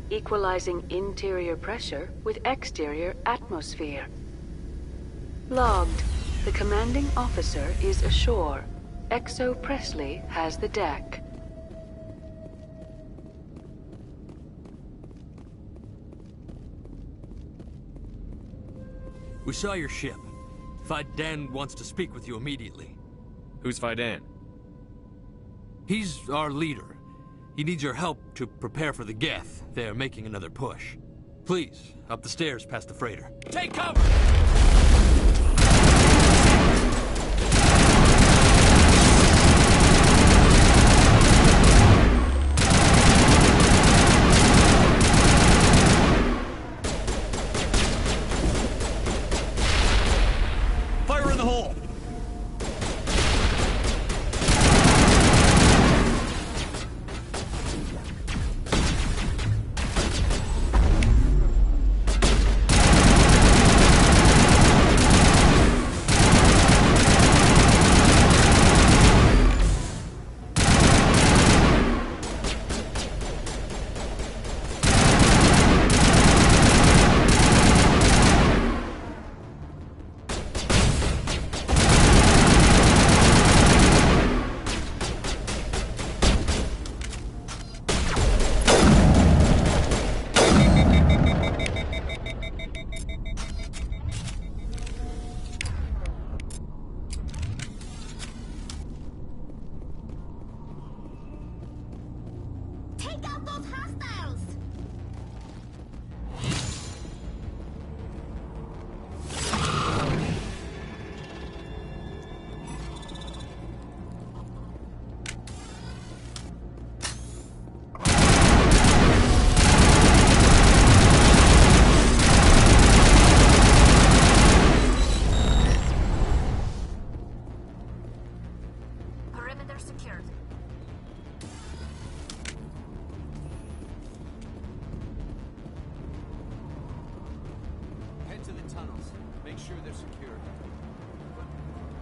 Equalizing interior pressure with exterior atmosphere. Logged. The commanding officer is ashore. Exo Presley has the deck. We saw your ship. Fidan wants to speak with you immediately. Who's Fidan? He's our leader. He needs your help to prepare for the Geth. They're making another push. Please, up the stairs past the freighter. Take cover! Fire in the hole!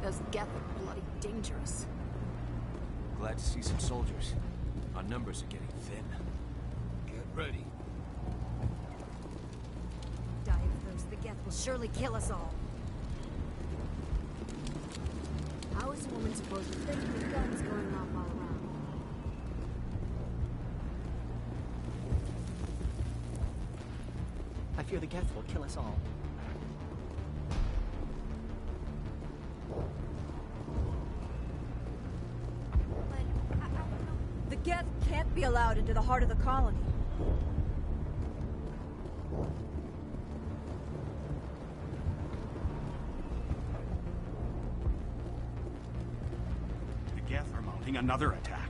Those Geth are bloody dangerous. Glad to see some soldiers. Our numbers are getting thin. Get ready. Die of those, the Geth will surely kill us all. How is a woman supposed to think with guns going off all around? I fear the Geth will kill us all. be allowed into the heart of the colony. The Geth are mounting another attack.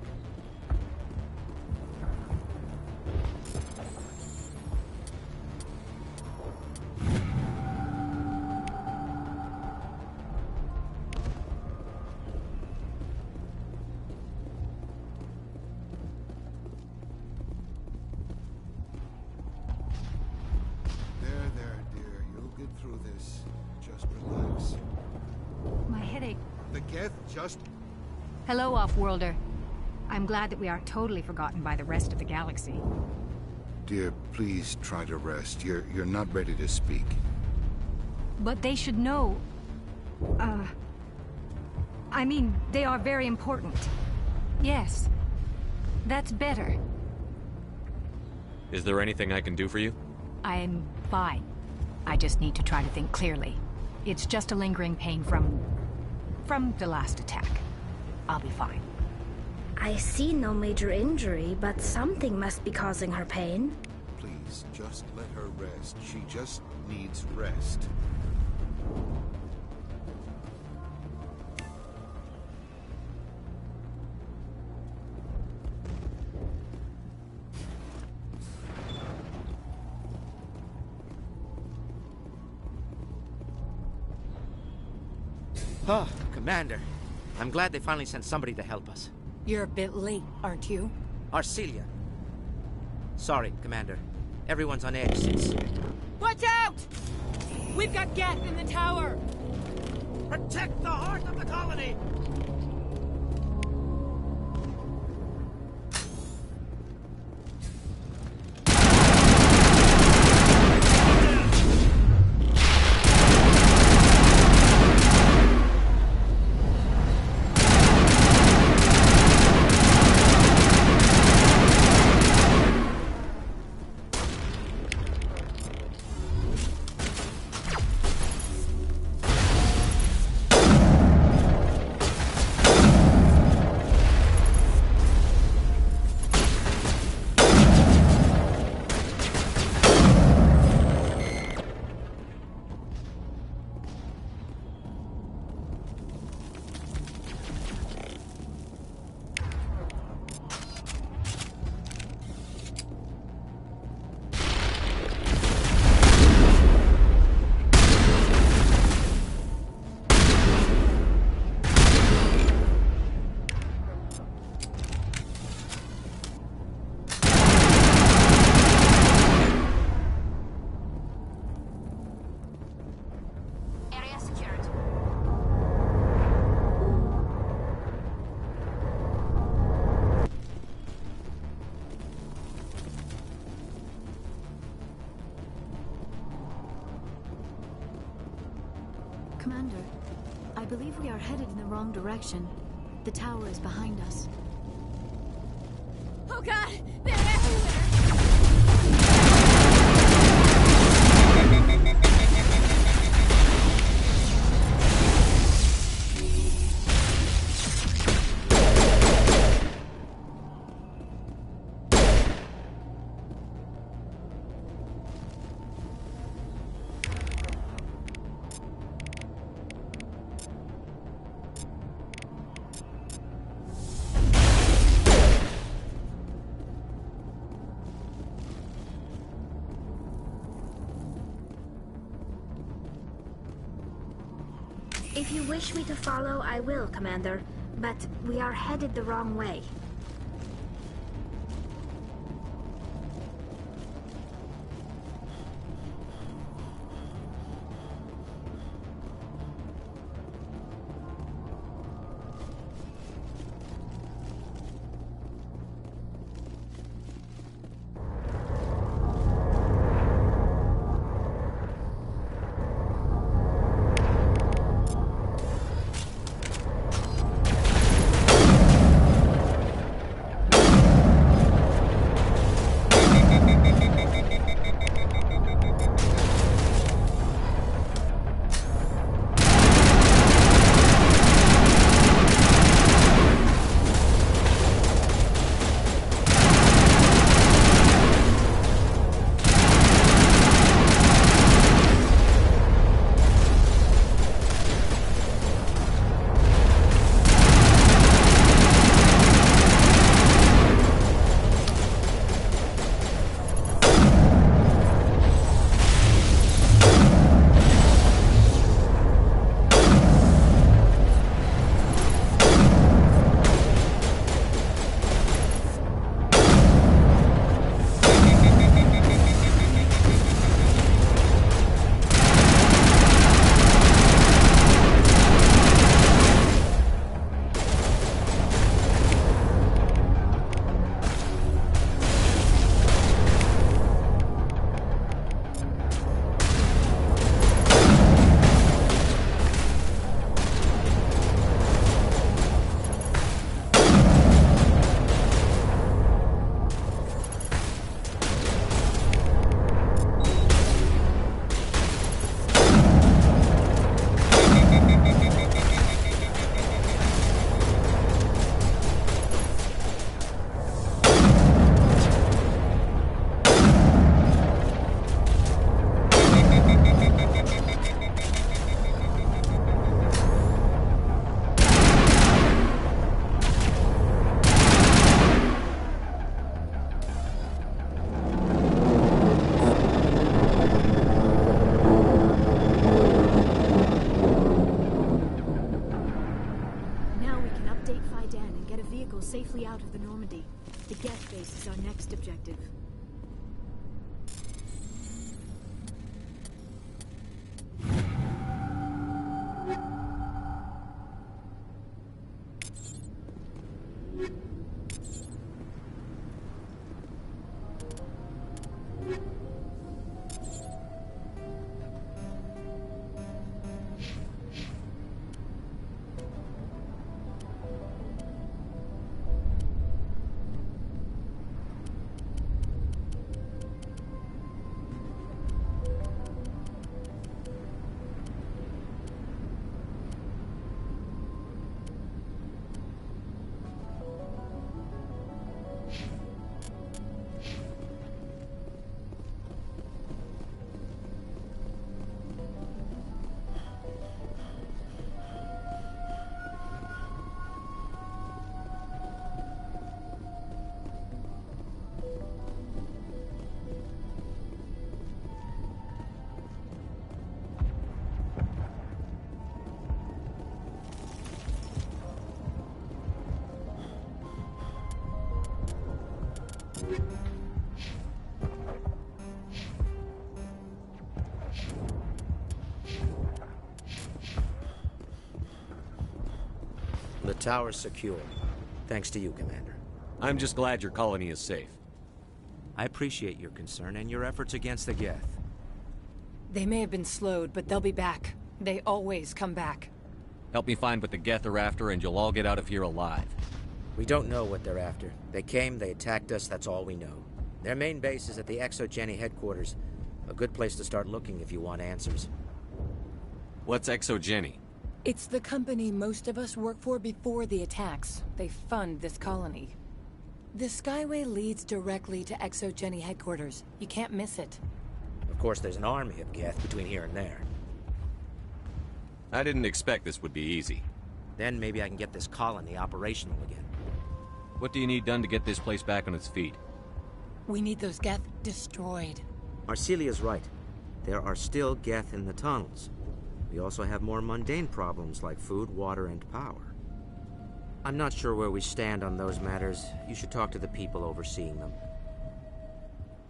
There, dear. You'll get through this. Just relax. My headache. The Geth just... Hello, Off-Worlder. I'm glad that we aren't totally forgotten by the rest of the galaxy. Dear, please try to rest. You're not ready to speak. But they should know... I mean, they are very important. Yes. That's better. Is there anything I can do for you? I'm fine. I just need to try to think clearly. It's just a lingering pain from the last attack. I'll be fine. I see no major injury, but something must be causing her pain. Please, just let her rest. She just needs rest. Oh, Commander. I'm glad they finally sent somebody to help us. You're a bit late, aren't you? Arcelia. Sorry, Commander. Everyone's on edge since... Watch out! We've got Geth in the tower! Protect the heart of the colony! Commander, I believe we are headed in the wrong direction. The tower is behind us. Oh god! They're everywhere! If you wish me to follow, I will, Commander. But we are headed the wrong way. can and get a vehicle safely out of the Normandy. The Geth base is our next objective. The tower's secure. Thanks to you, Commander. I'm just glad your colony is safe. I appreciate your concern and your efforts against the Geth. They may have been slowed, but they'll be back. They always come back. Help me find what the Geth are after, and you'll all get out of here alive. We don't know what they're after. They came, they attacked us, that's all we know. Their main base is at the Exogeny headquarters. A good place to start looking if you want answers. What's Exogeny? It's the company most of us work for before the attacks. They fund this colony. The Skyway leads directly to Exogeny headquarters. You can't miss it. Of course, there's an army of Geth between here and there. I didn't expect this would be easy. Then maybe I can get this colony operational again. What do you need done to get this place back on its feet? We need those Geth destroyed. Arcelia's right. There are still Geth in the tunnels. We also have more mundane problems like food, water, and power. I'm not sure where we stand on those matters. You should talk to the people overseeing them.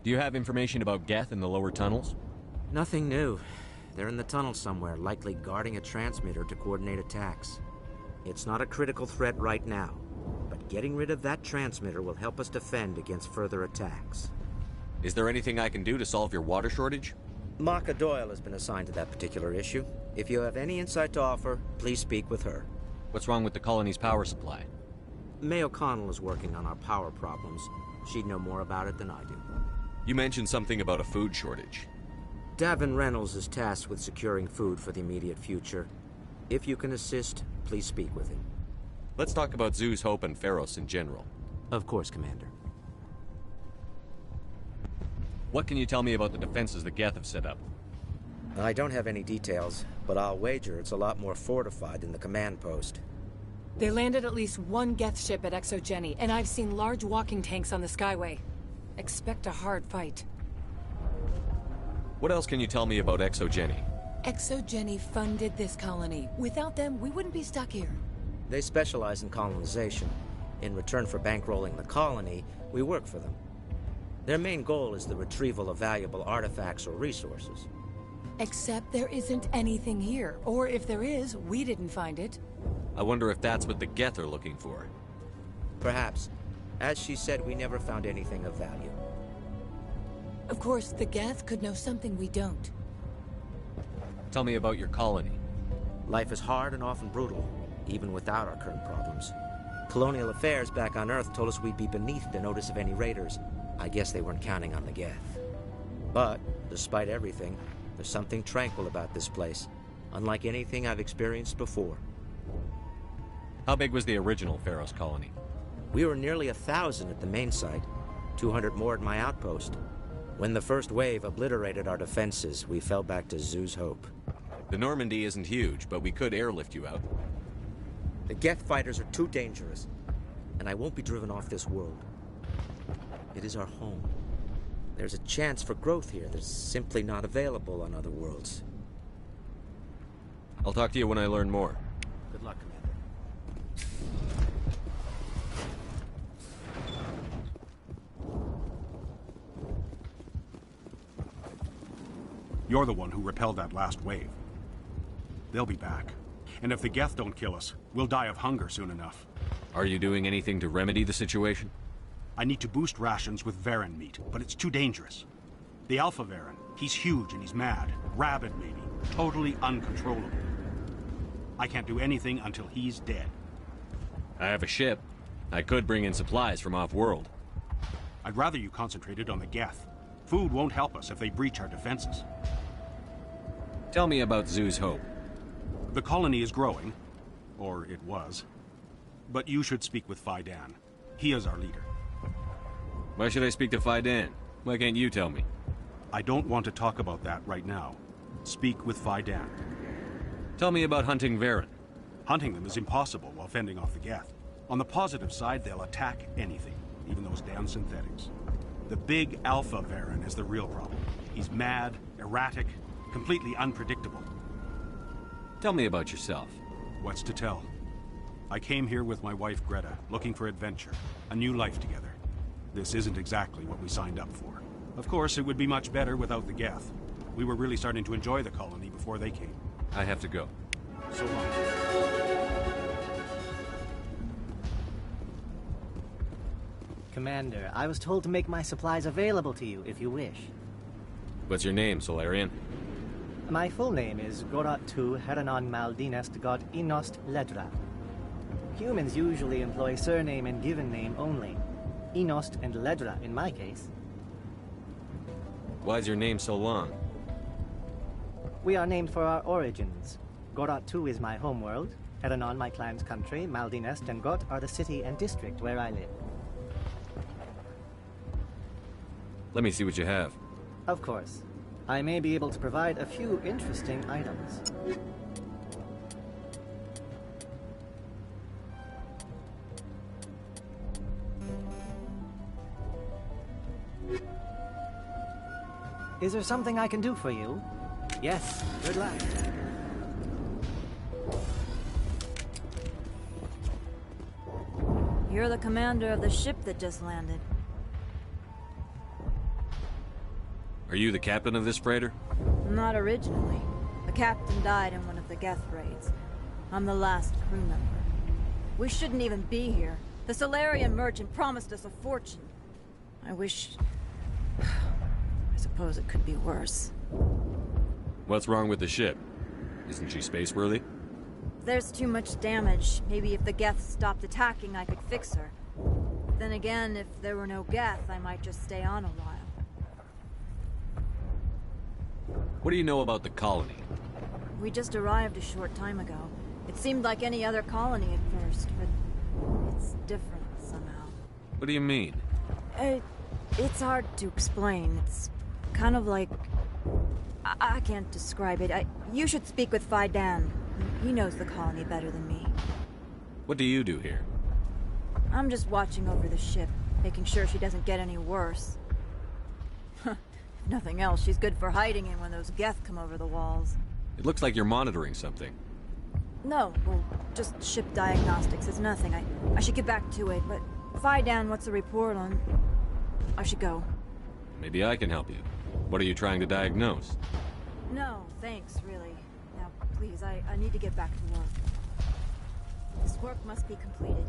Do you have information about Geth in the lower tunnels? Nothing new. They're in the tunnel somewhere, likely guarding a transmitter to coordinate attacks. It's not a critical threat right now, but getting rid of that transmitter will help us defend against further attacks. Is there anything I can do to solve your water shortage? Maka Doyle has been assigned to that particular issue. If you have any insight to offer, please speak with her. What's wrong with the colony's power supply? May O'Connell is working on our power problems. She'd know more about it than I do. You mentioned something about a food shortage. Davin Reynolds is tasked with securing food for the immediate future. If you can assist, please speak with him. Let's talk about Zeus, Hope, and Feros in general. Of course, Commander. What can you tell me about the defenses the Geth have set up? I don't have any details, but I'll wager it's a lot more fortified than the command post. They landed at least one Geth ship at Exogeny, and I've seen large walking tanks on the Skyway. Expect a hard fight. What else can you tell me about Exogeny? Exogeny funded this colony. Without them, we wouldn't be stuck here. They specialize in colonization. In return for bankrolling the colony, we work for them. Their main goal is the retrieval of valuable artifacts or resources. Except there isn't anything here. Or if there is, we didn't find it. I wonder if that's what the Geth are looking for. Perhaps. As she said, we never found anything of value. Of course, the Geth could know something we don't. Tell me about your colony. Life is hard and often brutal, even without our current problems. Colonial affairs back on Earth told us we'd be beneath the notice of any raiders. I guess they weren't counting on the Geth. But, despite everything, there's something tranquil about this place, unlike anything I've experienced before. How big was the original Feros colony? We were nearly 1,000 at the main site, 200 more at my outpost. When the first wave obliterated our defenses, we fell back to Zeus' Hope. The Normandy isn't huge, but we could airlift you out. The Geth fighters are too dangerous, and I won't be driven off this world. It is our home. There's a chance for growth here that's simply not available on other worlds. I'll talk to you when I learn more. Good luck, Commander. You're the one who repelled that last wave. They'll be back. And if the Geth don't kill us, we'll die of hunger soon enough. Are you doing anything to remedy the situation? I need to boost rations with Varen meat, but it's too dangerous. The Alpha Varen, he's huge and he's mad. Rabid, maybe. Totally uncontrollable. I can't do anything until he's dead. I have a ship. I could bring in supplies from off-world. I'd rather you concentrated on the Geth. Food won't help us if they breach our defenses. Tell me about Zoo's Hope. The colony is growing. Or it was. But you should speak with Faidan. He is our leader. Why should I speak to Faidan? Why can't you tell me? I don't want to talk about that right now. Speak with Faidan. Tell me about hunting Varen. Hunting them is impossible while fending off the Geth. On the positive side, they'll attack anything, even those damn synthetics. The big Alpha Varen is the real problem. He's mad, erratic, completely unpredictable. Tell me about yourself. What's to tell? I came here with my wife Greta, looking for adventure, a new life together. This isn't exactly what we signed up for. Of course, it would be much better without the Geth. We were really starting to enjoy the colony before they came. I have to go. So long. Commander, I was told to make my supplies available to you if you wish. What's your name, Solarian? My full name is Gorat Tu Heranon Maldinest God Inost Ledra. Humans usually employ surname and given name only. Inost and Ledra in my case. Why's your name so long? We are named for our origins. Gorat Tu is my homeworld, Heranon my clan's country, Maldinest and Got are the city and district where I live. Let me see what you have. Of course. I may be able to provide a few interesting items. Is there something I can do for you? Yes, good luck. You're the commander of the ship that just landed. Are you the captain of this freighter? Not originally. The captain died in one of the Geth raids. I'm the last crew member. We shouldn't even be here. The Solarian merchant promised us a fortune. I wish... I suppose it could be worse. What's wrong with the ship? Isn't she space-worthy? There's too much damage. Maybe if the Geth stopped attacking, I could fix her. Then again, if there were no Geth, I might just stay on a while. What do you know about the colony? We just arrived a short time ago. It seemed like any other colony at first, but it's different somehow. What do you mean? It's hard to explain. It's kind of like... I can't describe it. You should speak with Faidan. He knows the colony better than me. What do you do here? I'm just watching over the ship, making sure she doesn't get any worse. If nothing else, she's good for hiding in when those Geth come over the walls. It looks like you're monitoring something. No, well, just ship diagnostics. It's nothing. I should get back to it, but Faidan, what's the report on... I should go. Maybe I can help you. What are you trying to diagnose? No, thanks, really. Now, please, I need to get back to work. This work must be completed.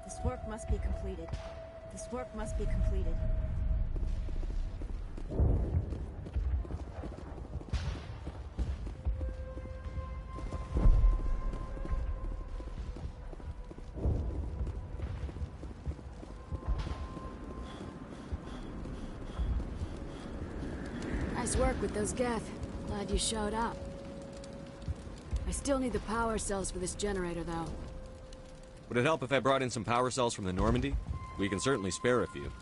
This work must be completed. This work must be completed. Nice work with those Geth. Glad you showed up. I still need the power cells for this generator, though. Would it help if I brought in some power cells from the Normandy? We can certainly spare a few.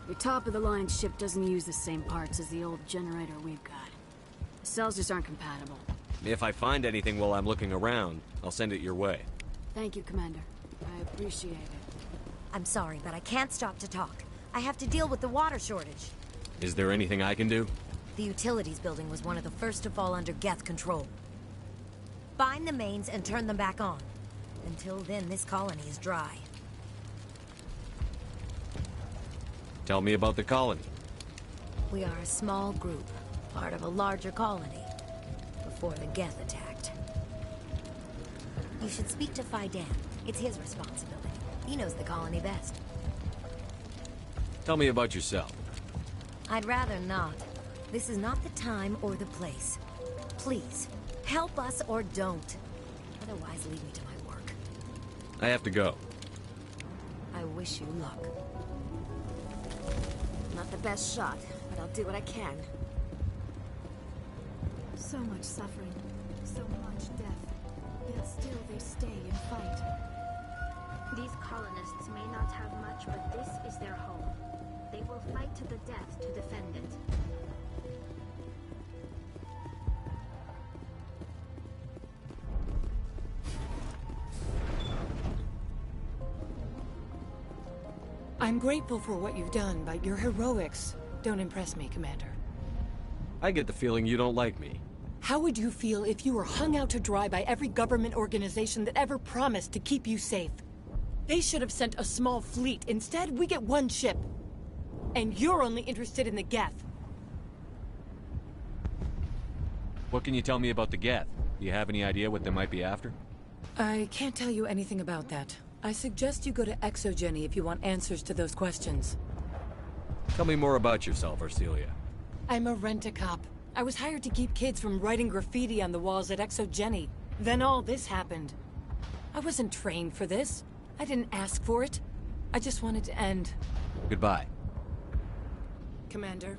Your top-of-the-line ship doesn't use the same parts as the old generator we've got. The cells just aren't compatible. If I find anything while I'm looking around, I'll send it your way. Thank you, Commander. I appreciate it. I'm sorry, but I can't stop to talk. I have to deal with the water shortage. Is there anything I can do? The utilities building was one of the first to fall under Geth control. Find the mains and turn them back on. Until then, this colony is dry. Tell me about the colony. We are a small group, part of a larger colony, before the Geth attacked. You should speak to Fidan. It's his responsibility. He knows the colony best. Tell me about yourself. I'd rather not. This is not the time or the place. Please, help us or don't. Otherwise, leave me to my work. I have to go. I wish you luck. Not the best shot, but I'll do what I can. So much suffering, so much death. Yet still they stay and fight. These colonists may not have much, but this is their home. They will fight to the death to defend it. I'm grateful for what you've done, but your heroics don't impress me, Commander. I get the feeling you don't like me. How would you feel if you were hung out to dry by every government organization that ever promised to keep you safe? They should have sent a small fleet. Instead, we get one ship. And you're only interested in the Geth. What can you tell me about the Geth? Do you have any idea what they might be after? I can't tell you anything about that. I suggest you go to Exogeny if you want answers to those questions. Tell me more about yourself, Arcelia. I'm a rent-a-cop. I was hired to keep kids from writing graffiti on the walls at Exogeny. Then all this happened. I wasn't trained for this. I didn't ask for it. I just wanted to end. Goodbye. Commander.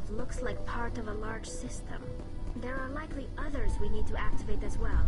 Looks like part of a large system. There are likely others we need to activate as well.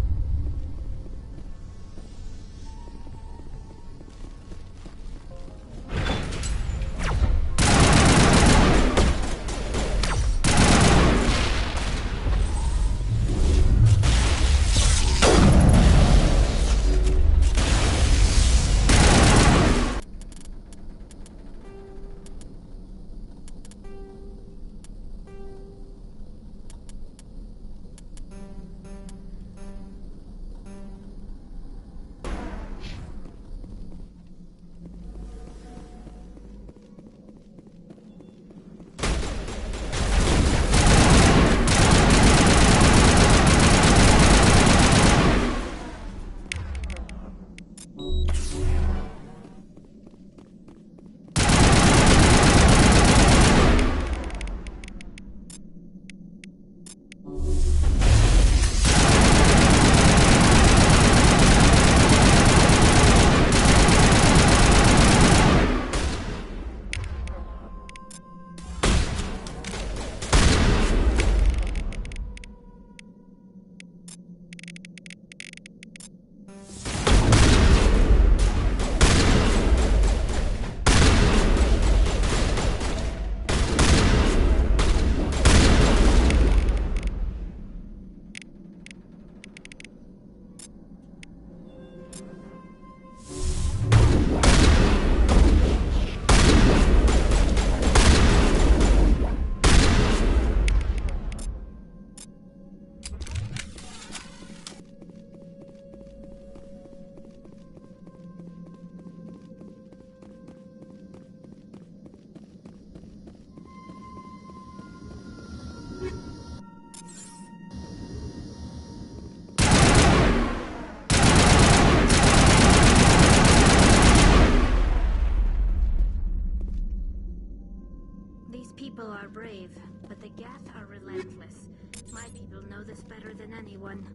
know this better than anyone.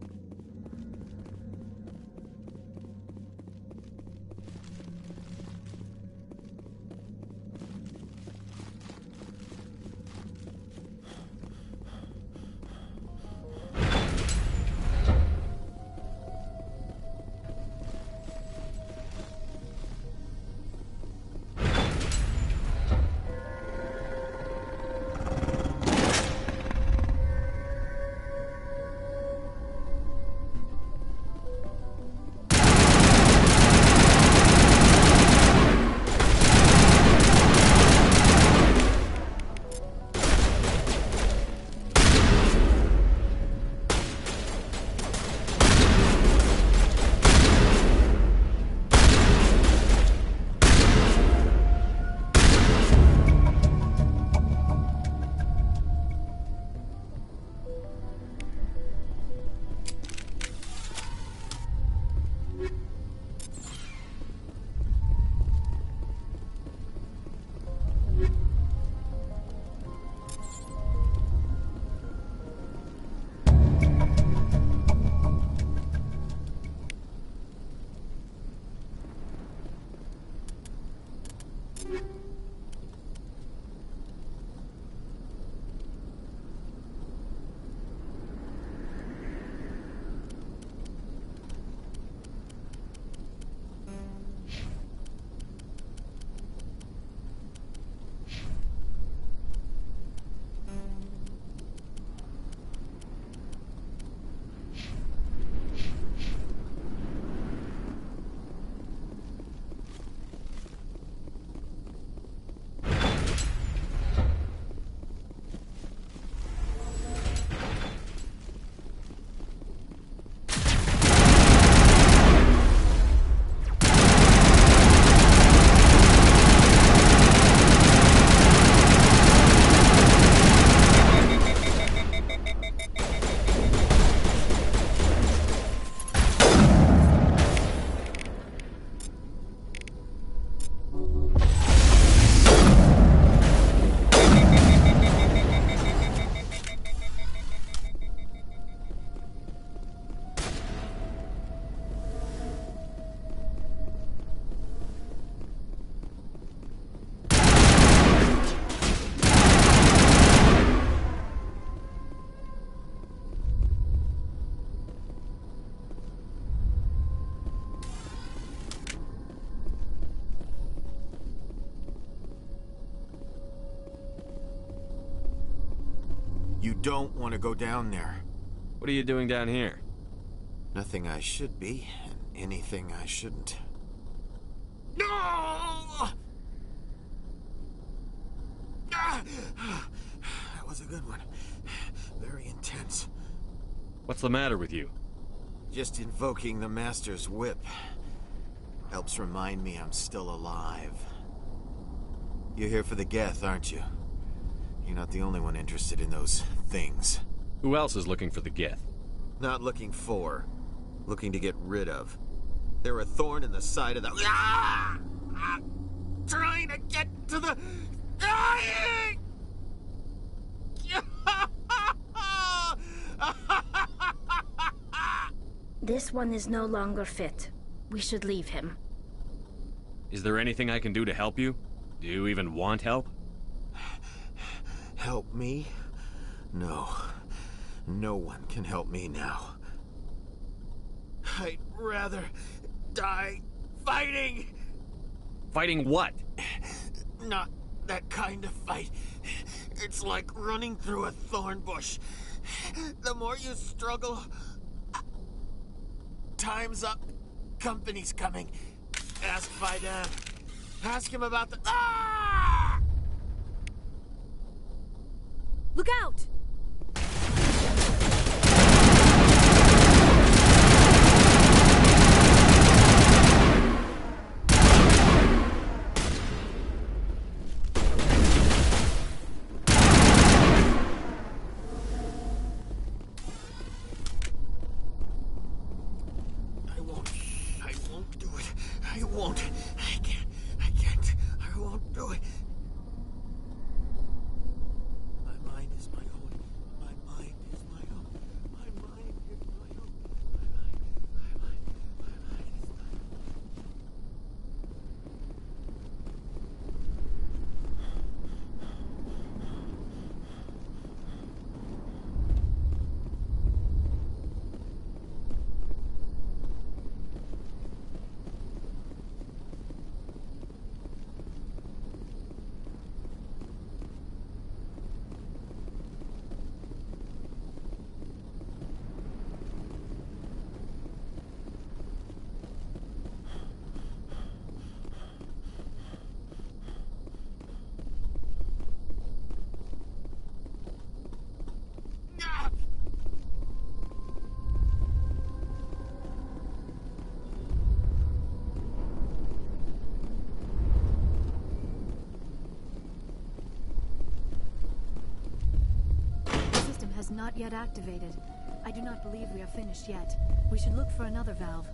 You don't want to go down there. What are you doing down here? Nothing I should be, and anything I shouldn't. No! That was a good one. Very intense. What's the matter with you? Just invoking the Master's whip helps remind me I'm still alive. You're here for the Geth, aren't you? You're not the only one interested in those things. Who else is looking for the Geth? Not looking for. Looking to get rid of. They're a thorn in the side of the... Ah! Ah! Trying to get to the... Dying! This one is no longer fit. We should leave him. Is there anything I can do to help you? Do you even want help? Help me? No. No one can help me now. I'd rather die fighting! Fighting what? Not that kind of fight. It's like running through a thorn bush. The more you struggle... Time's up. Company's coming. Ask Faidan. Ask him about the... Ah! Look out! I won't do it. My mind is my only not yet activated. I do not believe we are finished yet. We should look for another valve.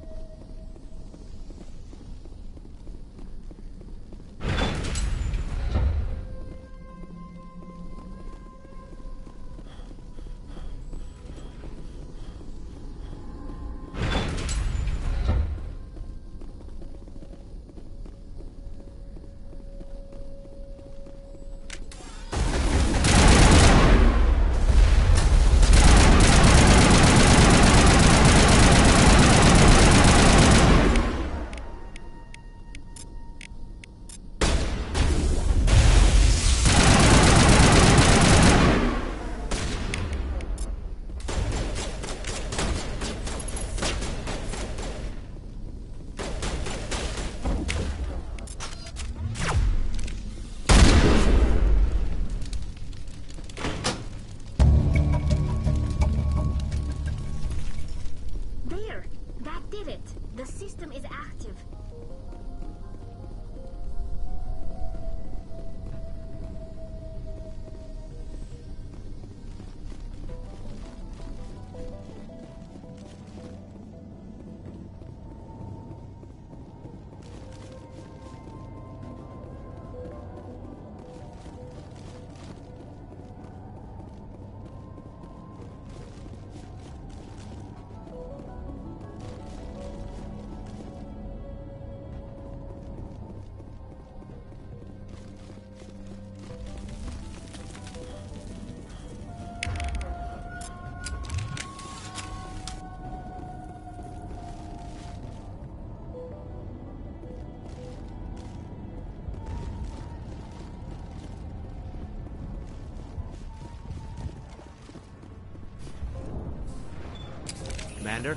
Commander,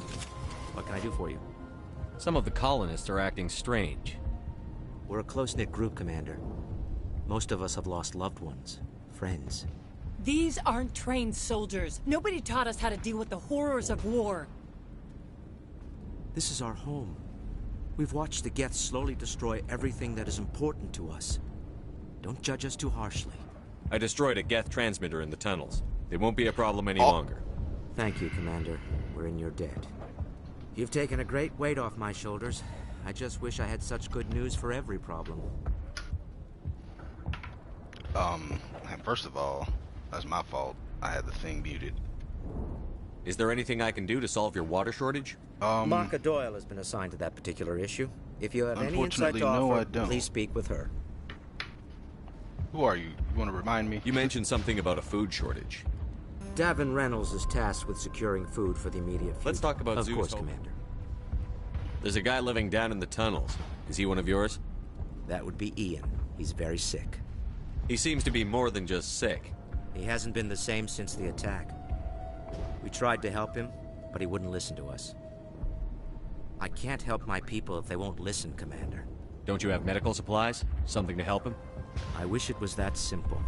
what can I do for you? Some of the colonists are acting strange. We're a close-knit group, Commander. Most of us have lost loved ones, friends. These aren't trained soldiers. Nobody taught us how to deal with the horrors of war. This is our home. We've watched the Geth slowly destroy everything that is important to us. Don't judge us too harshly. I destroyed a Geth transmitter in the tunnels. It won't be a problem any longer. Thank you, Commander. We're in your debt. You've taken a great weight off my shoulders. I just wish I had such good news for every problem. First of all, that's my fault. I had the thing muted. Is there anything I can do to solve your water shortage? Marka Doyle has been assigned to that particular issue. If you have any insight to no, offer, I don't. please speak with her. Who are you? You want to remind me? You mentioned something about a food shortage. Davin Reynolds is tasked with securing food for the immediate future. Let's talk about Of Zeus course, Hope. Commander. There's a guy living down in the tunnels. Is he one of yours? That would be Ian. He's very sick. He seems to be more than just sick. He hasn't been the same since the attack. We tried to help him, but he wouldn't listen to us. I can't help my people if they won't listen, Commander. Don't you have medical supplies? Something to help him? I wish it was that simple.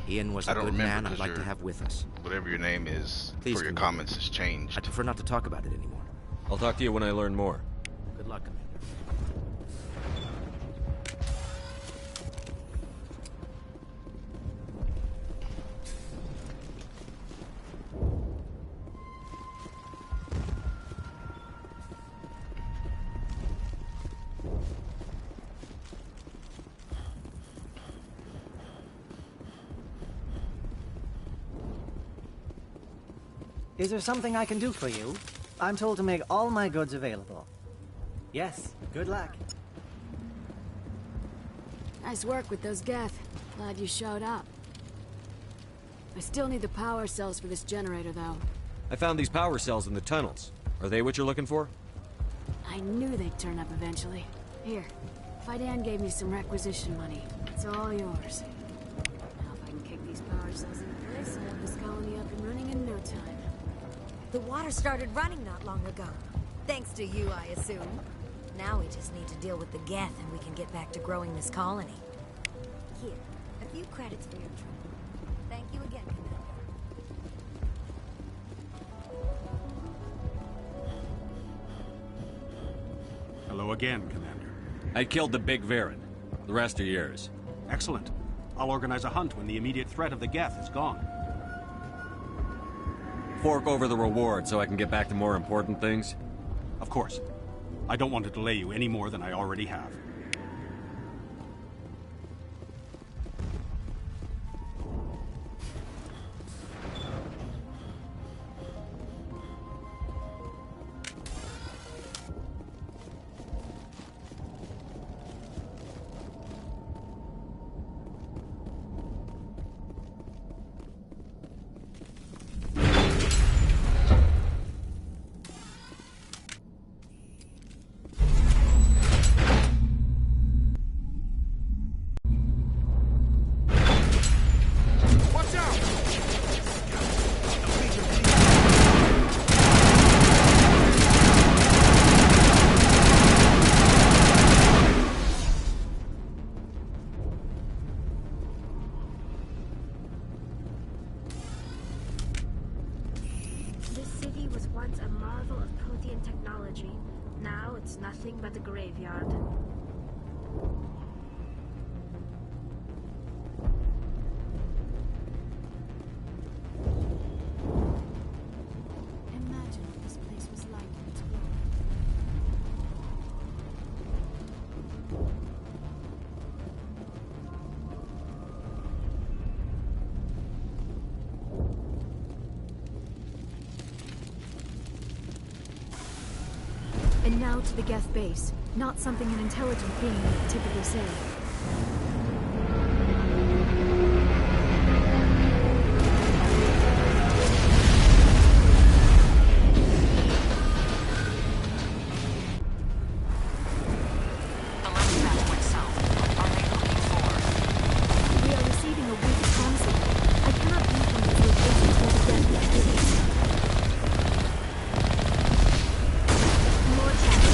Ian was a good man I'd like to have with us. Whatever your name is, Please, for your Commander. comments has changed. I prefer not to talk about it anymore. I'll talk to you when I learn more. Good luck, Commander. Is there something I can do for you? I'm told to make all my goods available. Yes, good luck. Nice work with those Geth. Glad you showed up. I still need the power cells for this generator, though. I found these power cells in the tunnels. Are they what you're looking for? I knew they'd turn up eventually. Here, Fidan gave me some requisition money. It's all yours. Now if I can kick these power cells into place, I'll have this colony up and running in no time. The water started running not long ago. Thanks to you, I assume. Now we just need to deal with the Geth and we can get back to growing this colony. Here, a few credits for your trouble. Thank you again, Commander. Hello again, Commander. I killed the big Varen. The rest are yours. Excellent. I'll organize a hunt when the immediate threat of the Geth is gone. fork over the reward so I can get back to more important things? Of course. I don't want to delay you any more than I already have. Nothing but a graveyard. Imagine what this place was like in its glory. And now to the Geth base. Not something an intelligent being would typically say. More chat.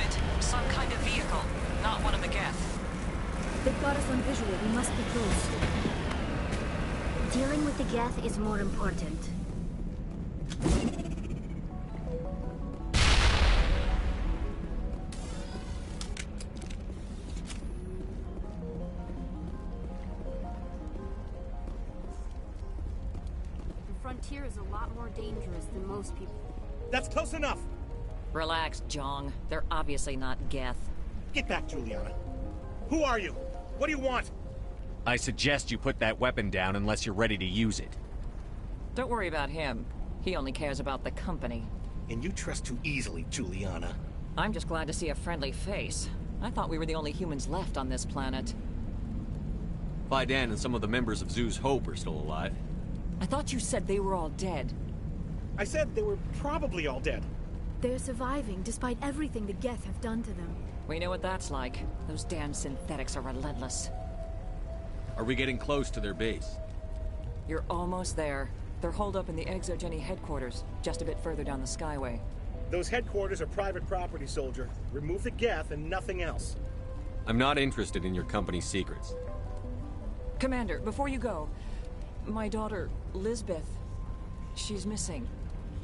it. Some kind of vehicle, not one of the Geth. They've got us on visual. We must be close. Dealing with the Geth is more important. The frontier is a lot more dangerous than most people. That's close enough! Relax, Jong. They're obviously not Geth. Get back, Juliana. Who are you? What do you want? I suggest you put that weapon down unless you're ready to use it. Don't worry about him. He only cares about the company. And you trust too easily, Juliana. I'm just glad to see a friendly face. I thought we were the only humans left on this planet. Fidan and some of the members of Zoo's Hope are still alive. I thought you said they were all dead. I said they were probably all dead. They're surviving despite everything the Geth have done to them. We know what that's like. Those damn synthetics are relentless. Are we getting close to their base? You're almost there. They're holed up in the Exogeny headquarters, just a bit further down the Skyway. Those headquarters are private property, soldier. Remove the Geth and nothing else. I'm not interested in your company's secrets. Commander, before you go, my daughter, Lisbeth, she's missing.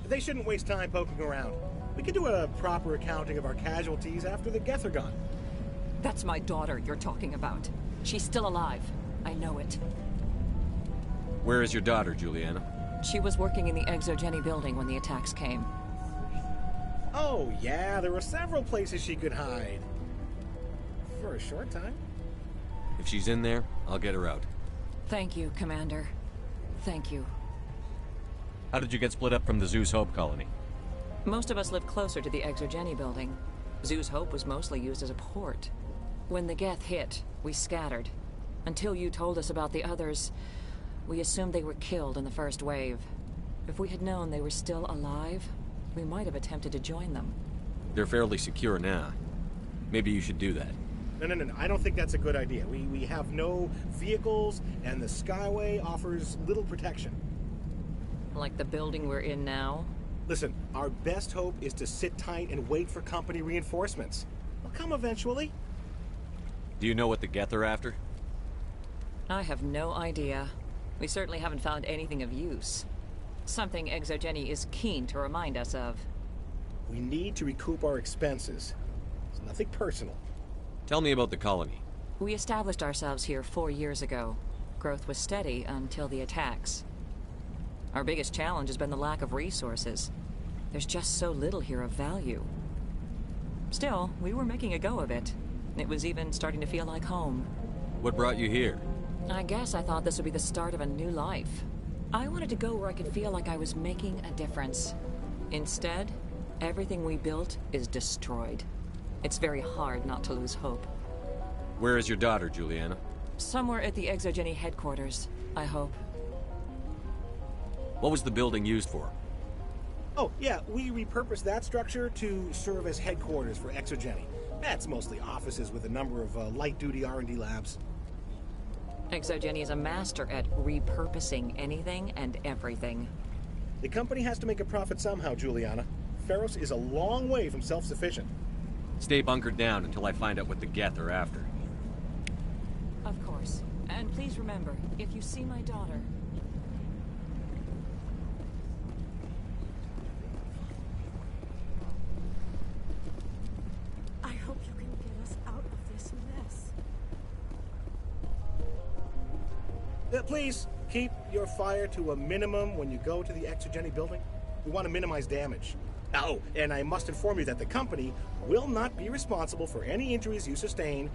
They shouldn't waste time poking around. We can do a proper accounting of our casualties after the Geth are gone. That's my daughter you're talking about. She's still alive. I know it. Where is your daughter, Juliana? She was working in the Exogeny building when the attacks came. Oh, yeah, there were several places she could hide. For a short time. If she's in there, I'll get her out. Thank you, Commander. Thank you. How did you get split up from the Zeus Hope colony? Most of us live closer to the Exogeny building. Zeus Hope was mostly used as a port. When the Geth hit, we scattered. Until you told us about the others, we assumed they were killed in the first wave. If we had known they were still alive, we might have attempted to join them. They're fairly secure now. Maybe you should do that. No. I don't think that's a good idea. We have no vehicles, and the Skyway offers little protection. Like the building we're in now? Listen, our best hope is to sit tight and wait for company reinforcements. They'll come eventually. Do you know what the Geth are after? I have no idea. We certainly haven't found anything of use. Something Exogeny is keen to remind us of. We need to recoup our expenses. It's nothing personal. Tell me about the colony. We established ourselves here 4 years ago. Growth was steady until the attacks. Our biggest challenge has been the lack of resources. There's just so little here of value. Still, we were making a go of it. It was even starting to feel like home. What brought you here? I guess I thought this would be the start of a new life. I wanted to go where I could feel like I was making a difference. Instead, everything we built is destroyed. It's very hard not to lose hope. Where is your daughter, Juliana? Somewhere at the Exogeny headquarters, I hope. What was the building used for? Oh, yeah, we repurposed that structure to serve as headquarters for Exogeny. That's mostly offices with a number of light-duty R&D labs. Exogeny is a master at repurposing anything and everything. The company has to make a profit somehow, Juliana. Feros is a long way from self-sufficient. Stay bunkered down until I find out what the Geth are after. Of course. And please remember, if you see my daughter... I hope you can get us out of this mess. Please, keep your fire to a minimum when you go to the Exogeny building. We want to minimize damage. Oh, and I must inform you that the company will not be responsible for any injuries you sustain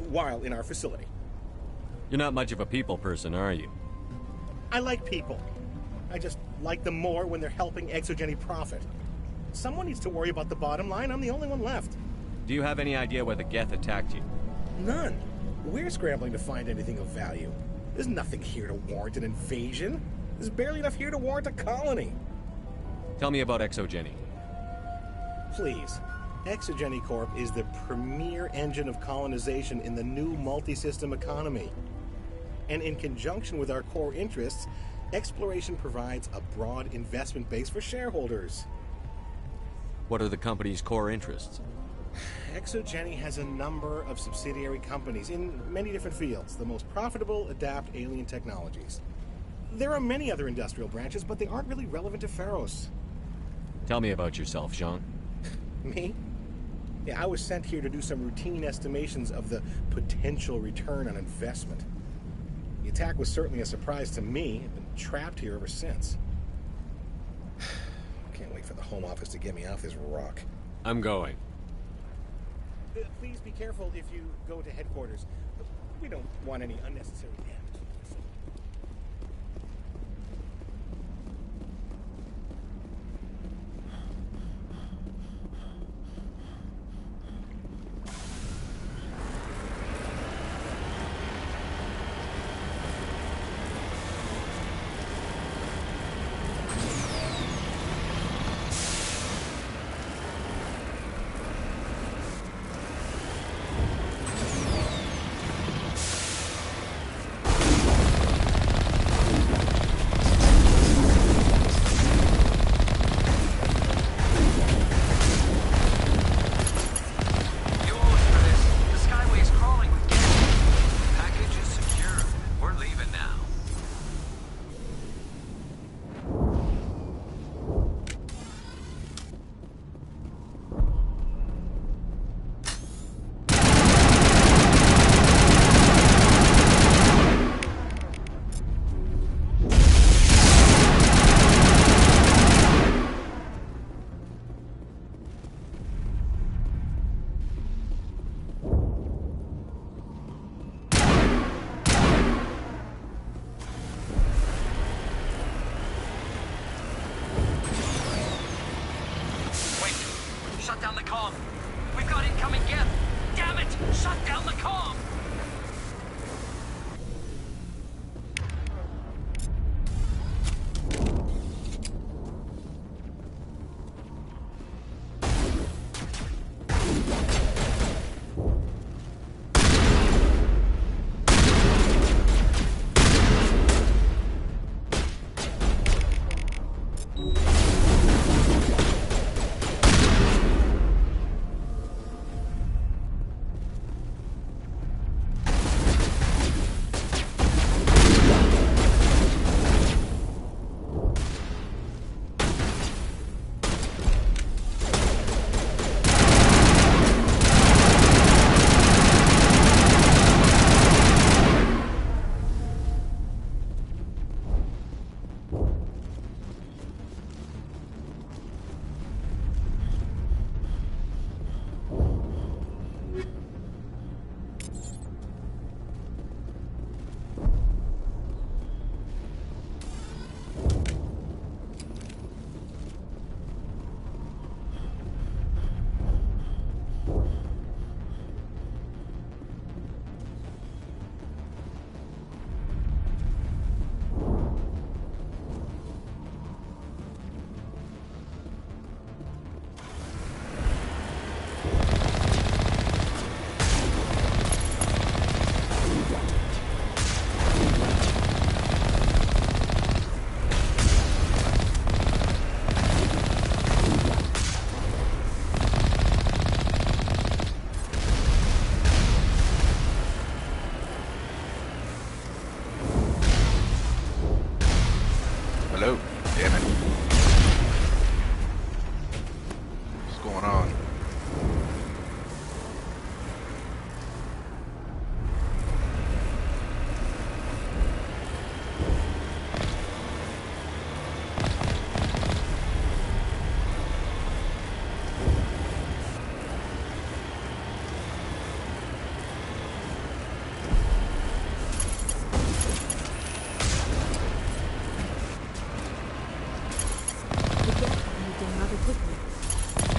while in our facility. You're not much of a people person, are you? I like people. I just like them more when they're helping Exogeny profit. Someone needs to worry about the bottom line. I'm the only one left. Do you have any idea why the Geth attacked you? None. We're scrambling to find anything of value. There's nothing here to warrant an invasion. There's barely enough here to warrant a colony. Tell me about Exogeny. Please. Exogeny Corp is the premier engine of colonization in the new multi-system economy. And in conjunction with our core interests, exploration provides a broad investment base for shareholders. What are the company's core interests? ExoGeni has a number of subsidiary companies in many different fields. The most profitable adapt alien technologies. There are many other industrial branches, but they aren't really relevant to Feros. Tell me about yourself, Jean. Me? Yeah, I was sent here to do some routine estimations of the potential return on investment. The attack was certainly a surprise to me. I've been trapped here ever since. Can't wait for the Home Office to get me off this rock. I'm going. Please be careful if you go to headquarters. We don't want any unnecessary damage.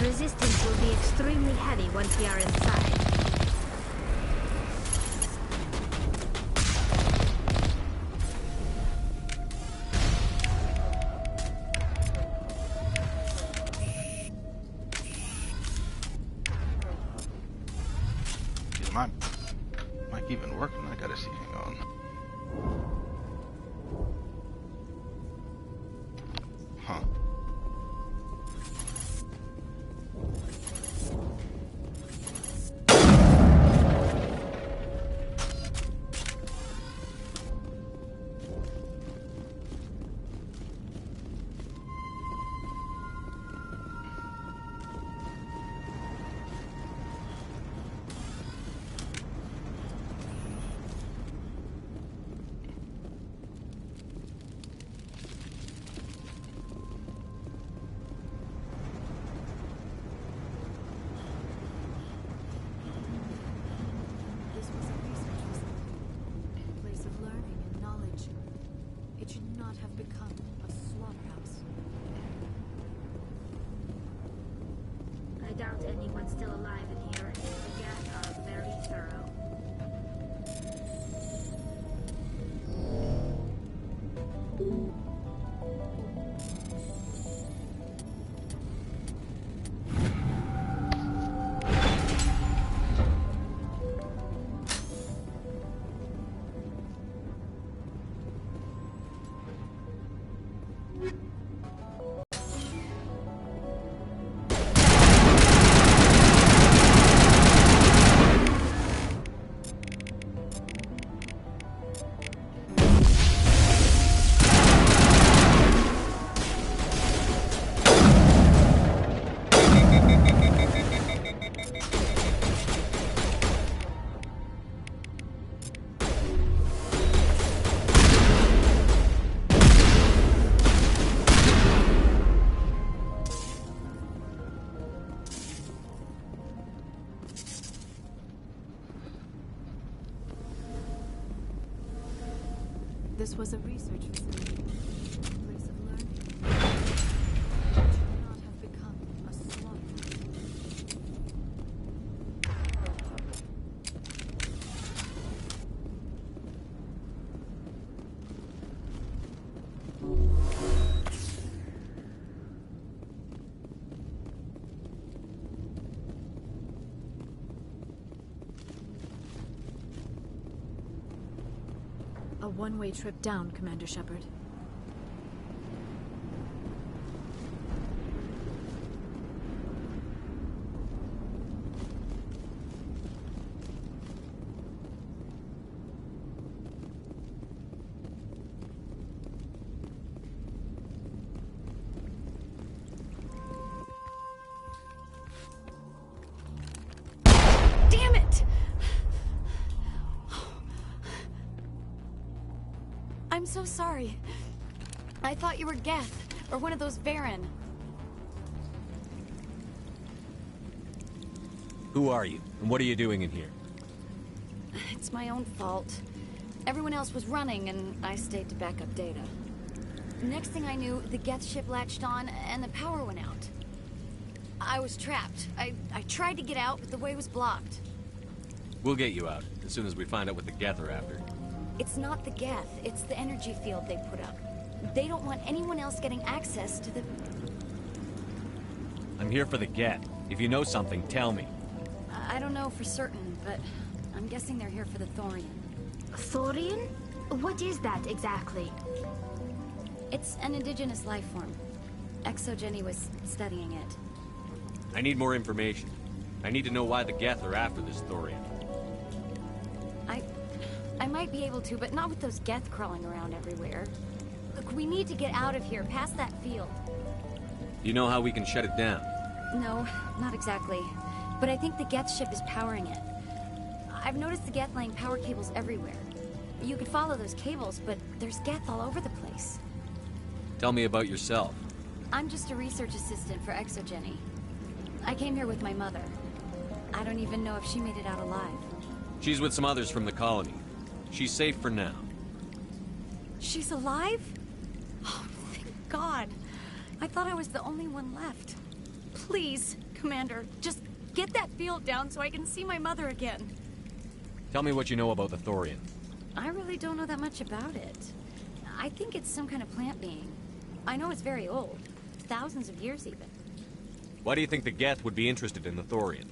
Resistance will be extremely heavy once we are inside. Is my mic even working? I gotta see. Hang on. Huh. anyone still alive in here. The Geth are very thorough. This was a research facility. A place of learning. It should not have become a slaughter. A one-way trip down, Commander Shepard. Damn it! I'm so sorry. I thought you were Geth, or one of those Varen. Who are you, and what are you doing in here? It's my own fault. Everyone else was running, and I stayed to back up data. Next thing I knew, the Geth ship latched on, and the power went out. I was trapped. I tried to get out, but the way was blocked. We'll get you out, as soon as we find out what the Geth are after. It's not the Geth, it's the energy field they put up. They don't want anyone else getting access to the... I'm here for the Geth. If you know something, tell me. I don't know for certain, but I'm guessing they're here for the Thorian. Thorian? What is that exactly? It's an indigenous life form. Exogeny was studying it. I need more information. I need to know why the Geth are after this Thorian. I might be able to, but not with those Geth crawling around everywhere. Look, we need to get out of here, past that field. You know how we can shut it down? No, not exactly. But I think the Geth ship is powering it. I've noticed the Geth laying power cables everywhere. You could follow those cables, but there's Geth all over the place. Tell me about yourself. I'm just a research assistant for Exogeny. I came here with my mother. I don't even know if she made it out alive. She's with some others from the colony. She's safe for now. She's alive? Oh, thank God. I thought I was the only one left. Please, Commander, just get that field down so I can see my mother again. Tell me what you know about the Thorian. I really don't know that much about it. I think it's some kind of plant being. I know it's very old. Thousands of years, even. Why do you think the Geth would be interested in the Thorian?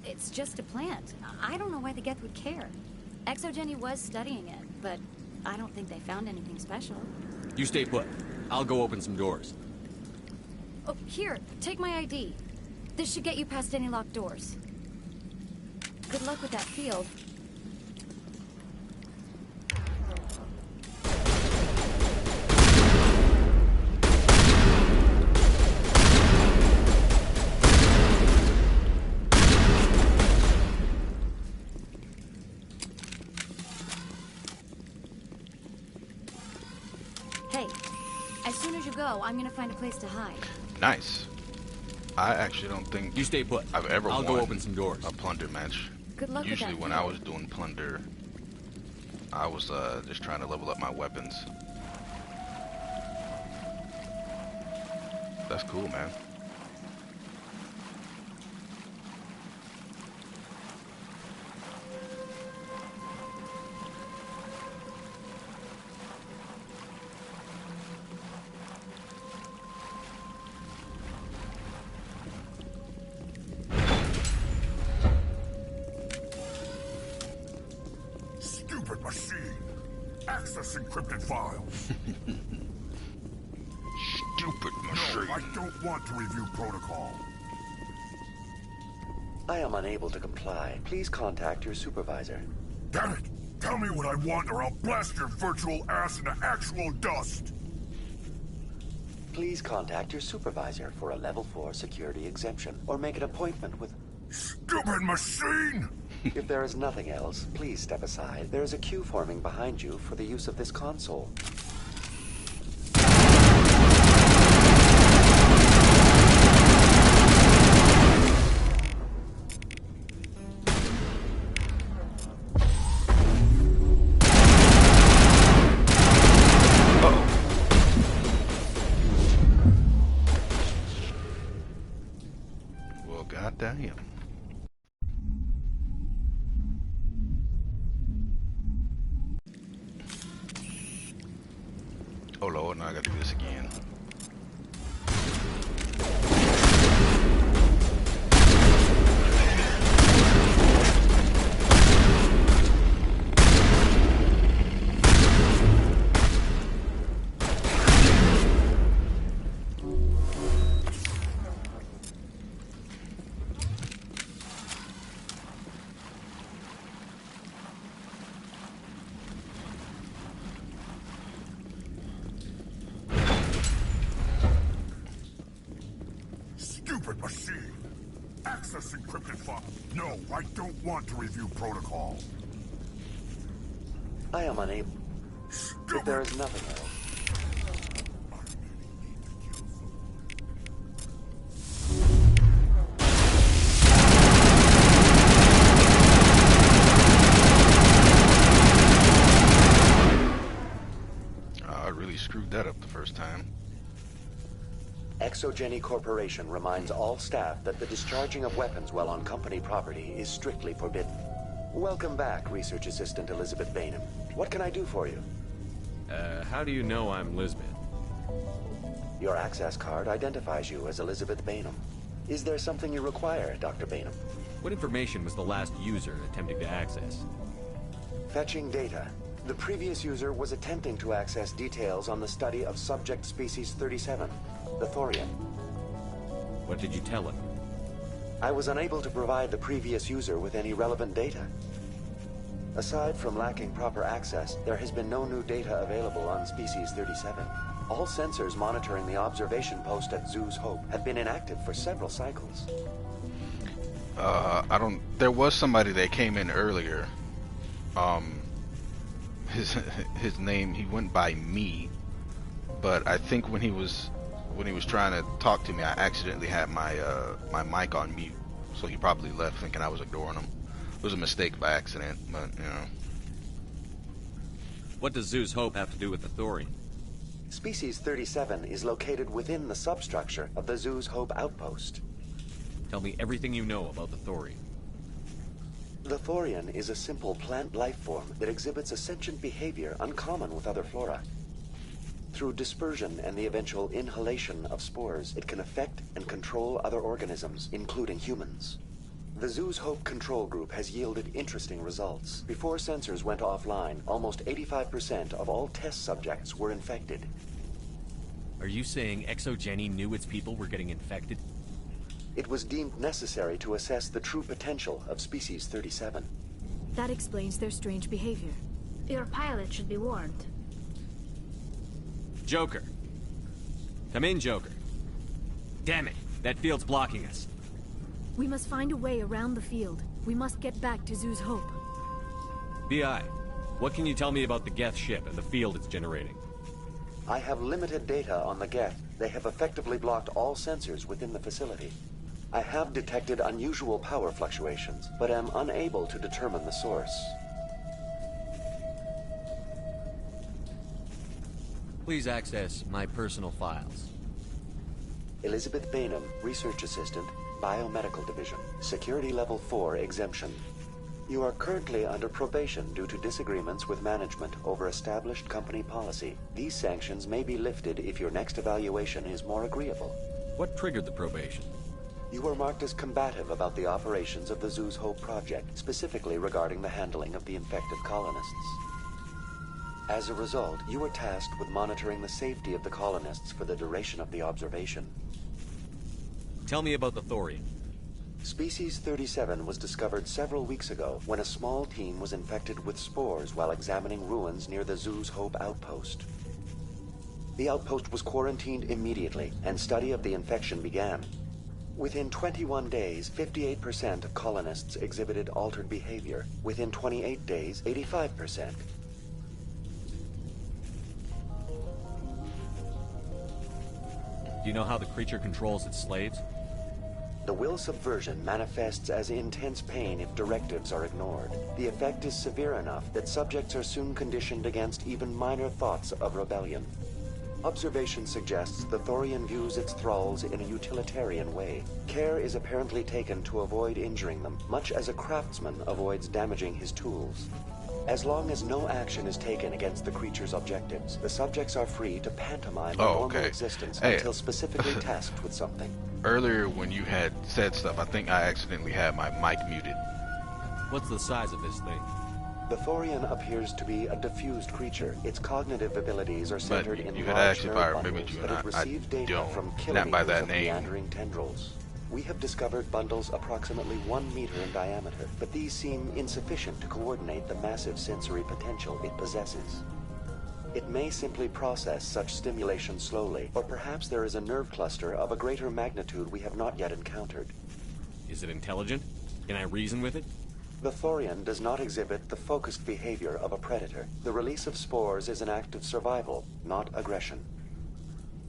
It's just a plant. I don't know why the Geth would care. Exogeny was studying it, but I don't think they found anything special. You stay put. I'll go open some doors. Oh, here, take my ID. This should get you past any locked doors. Good luck with that field. Hey, as soon as you go, I'm gonna find a place to hide. Nice. I actually don't think you stay put. I've ever I'll won go open some doors. A plunder match. Good luck with that. Usually when I was doing plunder, I was just trying to level up my weapons. That's cool, man. Access encrypted file. Stupid machine. No, I don't want to review protocol. I am unable to comply. Please contact your supervisor. Damn it! Tell me what I want or I'll blast your virtual ass into actual dust! Please contact your supervisor for a level 4 security exemption, or make an appointment with... Stupid machine! If there is nothing else, please step aside. There is a queue forming behind you for the use of this console. Damn. Oh Lord, now I gotta do this again. Stupid machine! Access encrypted file. No, I don't want to review protocol. I am unable. If there is nothing else. I really screwed that up the first time. Exogeny Corporation reminds all staff that the discharging of weapons while on company property is strictly forbidden. Welcome back, Research Assistant Elizabeth Bainham. What can I do for you? How do you know I'm Lisbeth? Your access card identifies you as Elizabeth Bainham. Is there something you require, Dr. Bainham? What information was the last user attempting to access? Fetching data. The previous user was attempting to access details on the study of subject species 37, the Thorian. What did you tell him? I was unable to provide the previous user with any relevant data. Aside from lacking proper access, there has been no new data available on Species 37. All sensors monitoring the observation post at Zeus Hope have been inactive for several cycles. There was somebody that came in earlier. His name, he went by Me, but I think when he was trying to talk to me, I accidentally had my my mic on mute, so he probably left thinking I was ignoring him. It was a mistake by accident, but you know. What does Zeus Hope have to do with the Thorian? Species 37 is located within the substructure of the Zeus Hope outpost. Tell me everything you know about the Thorian. The Thorian is a simple plant life form that exhibits a sentient behavior uncommon with other flora. Through dispersion and the eventual inhalation of spores, it can affect and control other organisms, including humans. The Zeus Hope control group has yielded interesting results. Before sensors went offline, almost 85% of all test subjects were infected. Are you saying Exogeny knew its people were getting infected? It was deemed necessary to assess the true potential of Species 37. That explains their strange behavior. Your pilot should be warned. Joker. Come in, Joker. Damn it, that field's blocking us. We must find a way around the field. We must get back to Zeus Hope. BI, what can you tell me about the Geth ship and the field it's generating? I have limited data on the Geth. They have effectively blocked all sensors within the facility. I have detected unusual power fluctuations, but am unable to determine the source. Please access my personal files. Elizabeth Bainham, Research Assistant, Biomedical Division, Security Level 4 exemption. You are currently under probation due to disagreements with management over established company policy. These sanctions may be lifted if your next evaluation is more agreeable. What triggered the probation? You were marked as combative about the operations of the Zeus Hope project, specifically regarding the handling of the infected colonists. As a result, you were tasked with monitoring the safety of the colonists for the duration of the observation. Tell me about the Thorian. Species 37 was discovered several weeks ago when a small team was infected with spores while examining ruins near the Zoo's Hope outpost. The outpost was quarantined immediately, and study of the infection began. Within 21 days, 58% of colonists exhibited altered behavior. Within 28 days, 85%. Do you know how the creature controls its slaves? The will subversion manifests as intense pain if directives are ignored. The effect is severe enough that subjects are soon conditioned against even minor thoughts of rebellion. Observation suggests the Thorian views its thralls in a utilitarian way. Care is apparently taken to avoid injuring them, much as a craftsman avoids damaging his tools. As long as no action is taken against the creature's objectives, the subjects are free to pantomime a normal existence until specifically tasked with something. Earlier when you had said stuff, I think I accidentally had my mic muted. What's the size of this thing? The Thorian appears to be a diffused creature. Its cognitive abilities are centered in you had large asked if nerve I remembered bundles you, that and have received data from not by kilometers that of name. meandering tendrils. We have discovered bundles approximately 1 meter in diameter, but these seem insufficient to coordinate the massive sensory potential it possesses. It may simply process such stimulation slowly, or perhaps there is a nerve cluster of a greater magnitude we have not yet encountered. Is it intelligent? Can I reason with it? The Thorian does not exhibit the focused behavior of a predator. The release of spores is an act of survival, not aggression.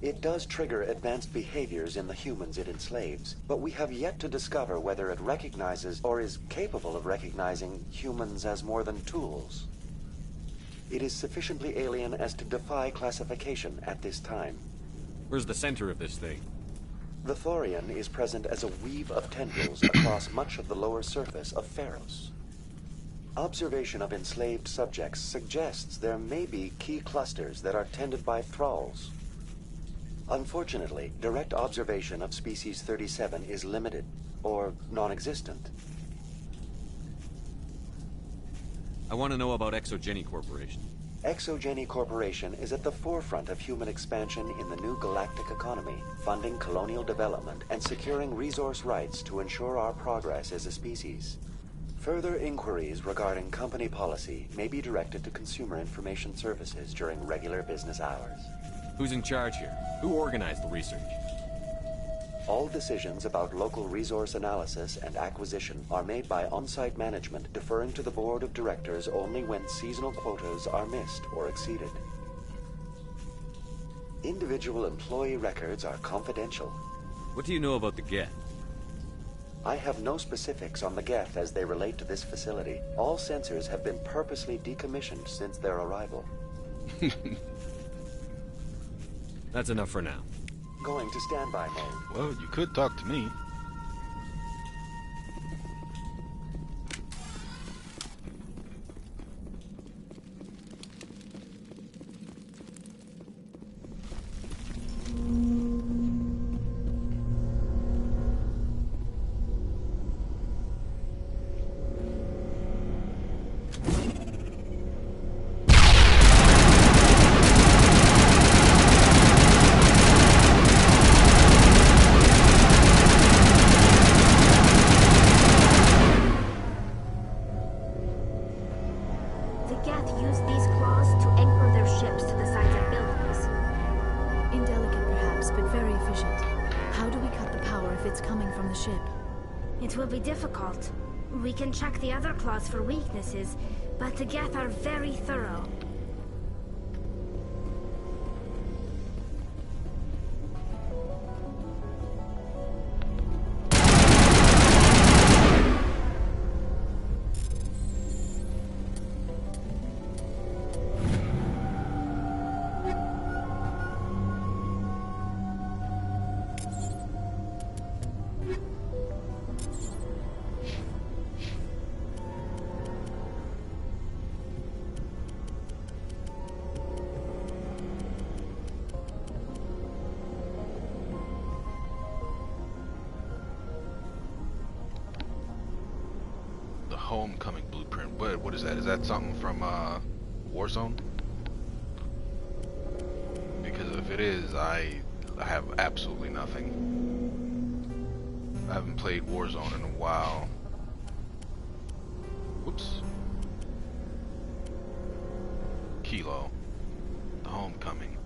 It does trigger advanced behaviors in the humans it enslaves, but we have yet to discover whether it recognizes or is capable of recognizing humans as more than tools. It is sufficiently alien as to defy classification at this time. Where's the center of this thing? The Thorian is present as a weave of tendrils across much of the lower surface of Feros. Observation of enslaved subjects suggests there may be key clusters that are tended by thralls. Unfortunately, direct observation of species 37 is limited, or non-existent. I want to know about Exogeny Corporation. Exogeny Corporation is at the forefront of human expansion in the new galactic economy, funding colonial development and securing resource rights to ensure our progress as a species. Further inquiries regarding company policy may be directed to Consumer Information Services during regular business hours. Who's in charge here? Who organized the research? All decisions about local resource analysis and acquisition are made by on-site management, deferring to the board of directors only when seasonal quotas are missed or exceeded. Individual employee records are confidential. What do you know about the Geth? I have no specifics on the Geth as they relate to this facility. All sensors have been purposely decommissioned since their arrival. That's enough for now. Going to standby mode. Well, you could talk to me. It will be difficult. We can check the other claws for weaknesses, but the Geth are very thorough. Homecoming blueprint. What is that? Is that something from Warzone? if it is, I have absolutely nothing. I haven't played Warzone in a while. Whoops. Kilo. The Homecoming.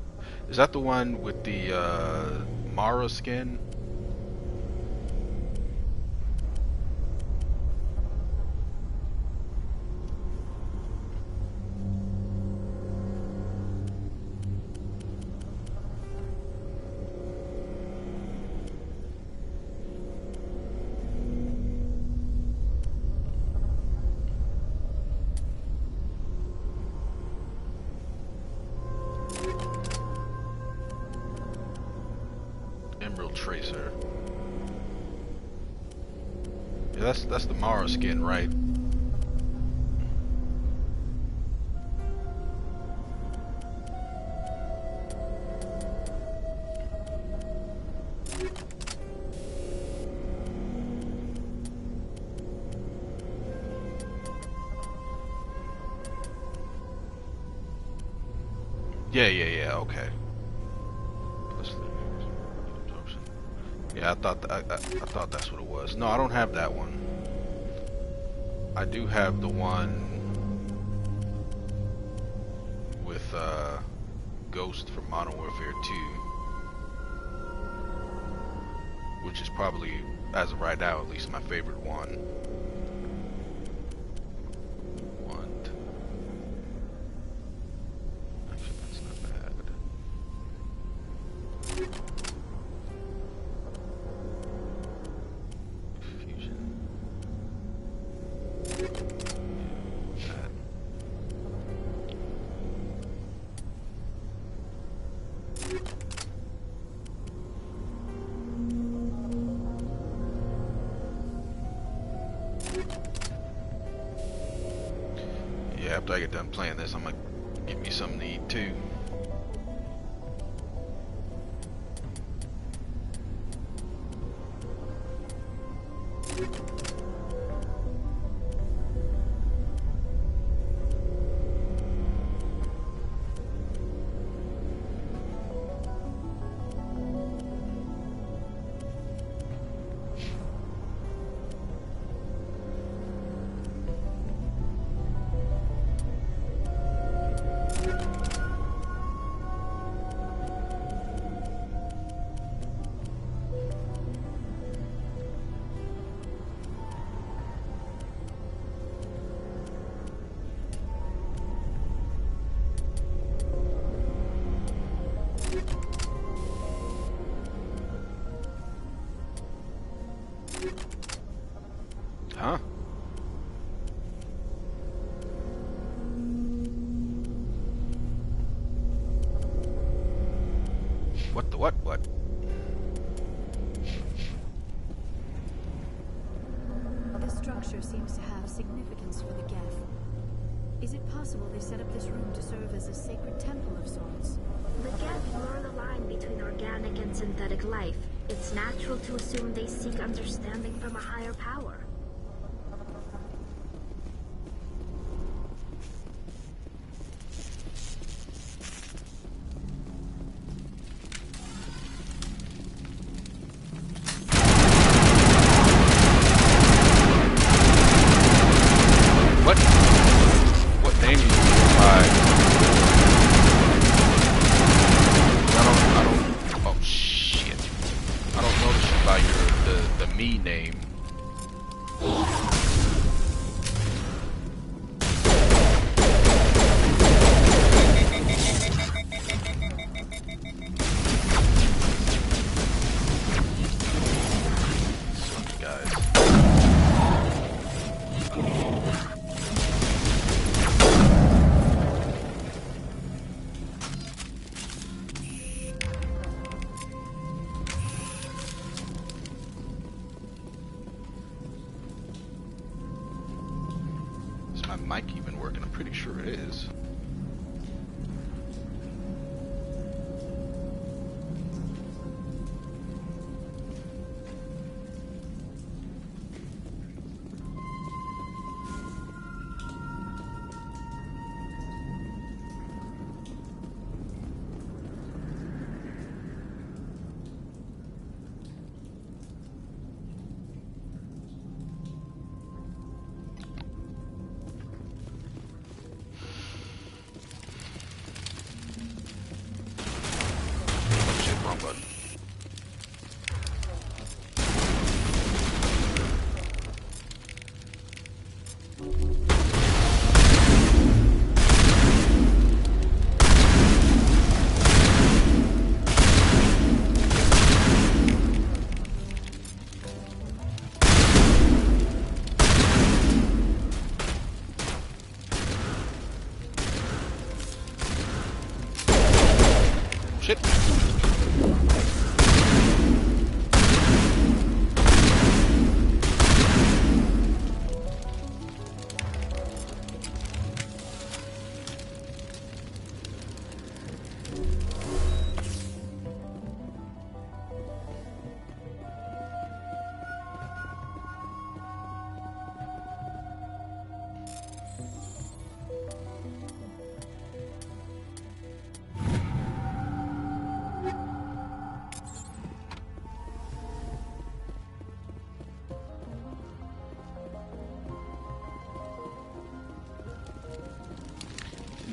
Is that the one with the Mara skin? Tracer. Yeah, that's the Mara skin, right? Yeah, okay. Yeah, I thought that's what it was. No, I don't have that one. I do have the one with Ghost from Modern Warfare 2, which is probably, as of right now, at least my favorite one. Actually, that's not bad. Yeah, after I get done playing this, I'm gonna get me something to eat too. Huh? What the what? The structure seems to have significance for the Geth. Is it possible they set up this room to serve as a sacred temple of sorts? The Geth blur the line between organic and synthetic life. It's natural to assume they seek understanding from a higher power. What name you use by? I don't. Oh shit! I don't notice you by the me name. My mic even working? I'm pretty sure it is.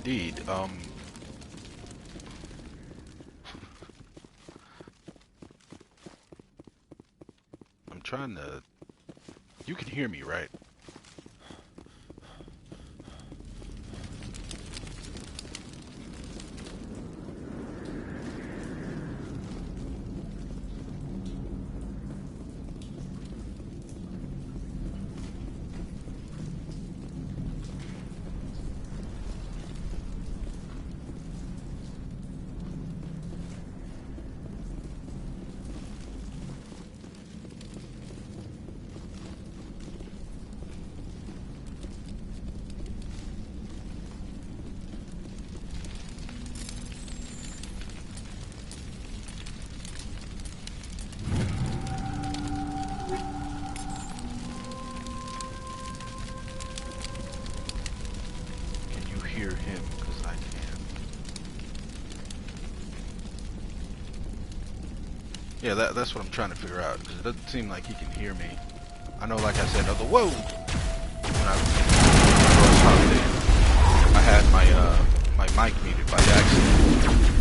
Indeed. I'm trying to... You can hear me, right? Hear him, because I can. Yeah, that's what I'm trying to figure out, because it doesn't seem like he can hear me. I know, like I said, whoa! When I first hopped in, I had my mic muted by accident.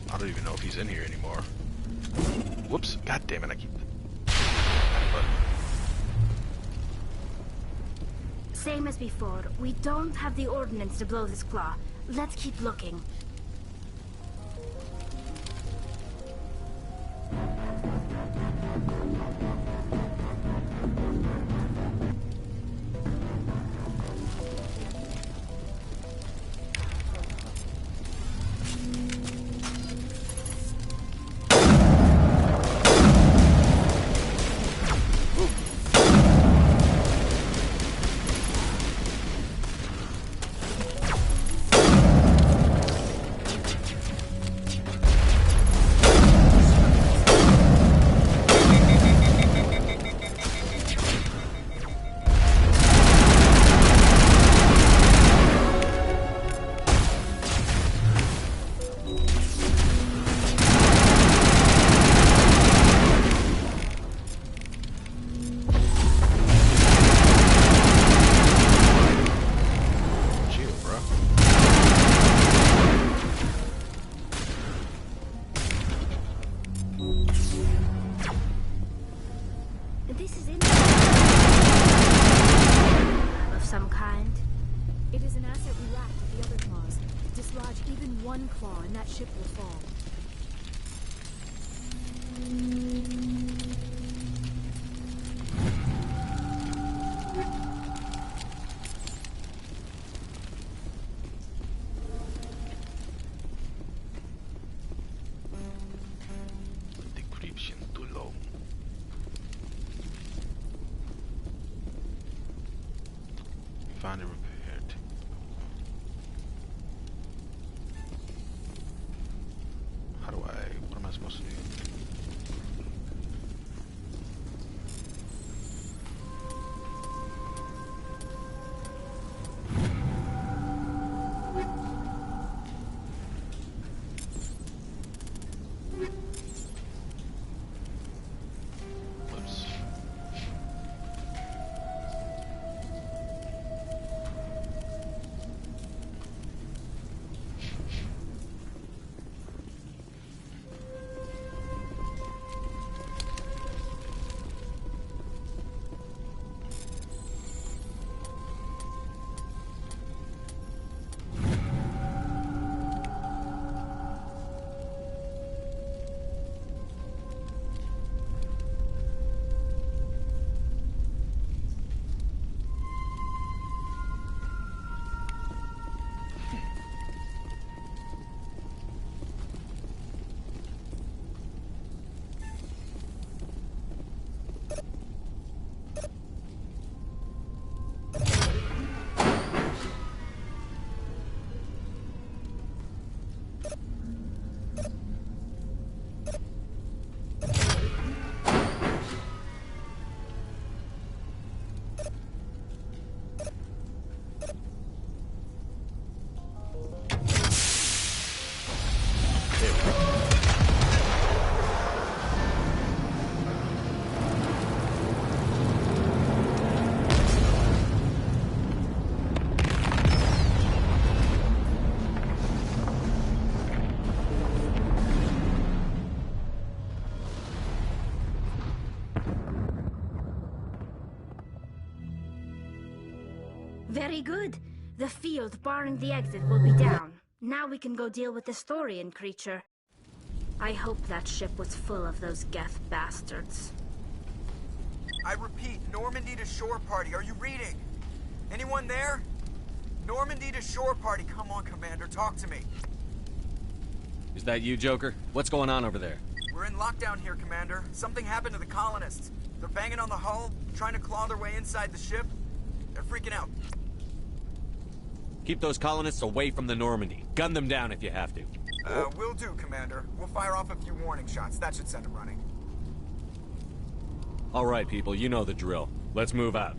I don't even know if he's in here anymore. Whoops, god damn it, I keep... Same as before, we don't have the ordnance to blow this claw. Let's keep looking. Find it repaired. How do what am I supposed to do? Very good. The field barring the exit will be down. Now we can go deal with this Thorian creature. I hope that ship was full of those Geth bastards. I repeat, Normandy to shore party. Are you reading? Anyone there? Normandy to shore party. Come on, Commander, talk to me. Is that you, Joker? What's going on over there? We're in lockdown here, Commander. Something happened to the colonists. They're banging on the hull, trying to claw their way inside the ship. They're freaking out. Keep those colonists away from the Normandy. Gun them down if you have to. Will do, Commander. We'll fire off a few warning shots. That should send them running. All right, people, you know the drill. Let's move out.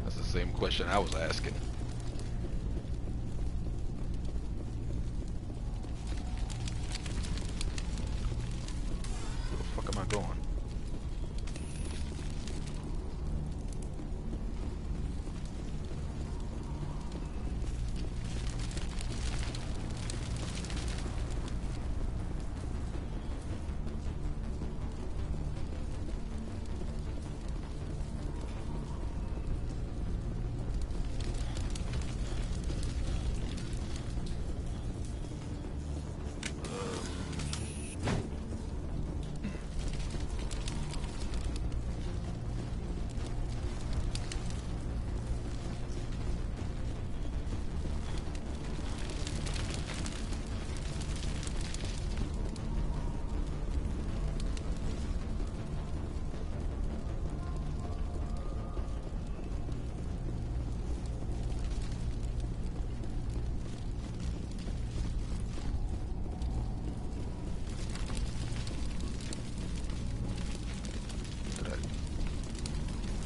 That's the same question I was asking. Where the fuck am I going?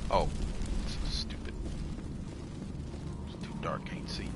Oh, this is stupid. It's too dark, can't see.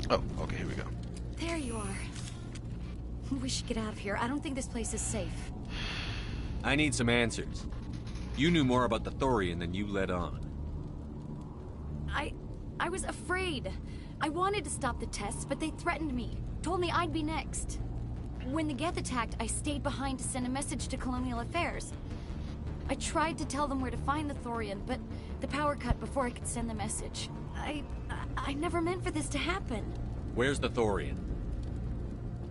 Oh, okay, here we go. There you are. We should get out of here. I don't think this place is safe. I need some answers. You knew more about the Thorian than you let on. I was afraid. I wanted to stop the tests, but they threatened me. Told me I'd be next. When the Geth attacked, I stayed behind to send a message to Colonial Affairs. I tried to tell them where to find the Thorian, but the power cut before I could send the message. I never meant for this to happen. Where's the Thorian?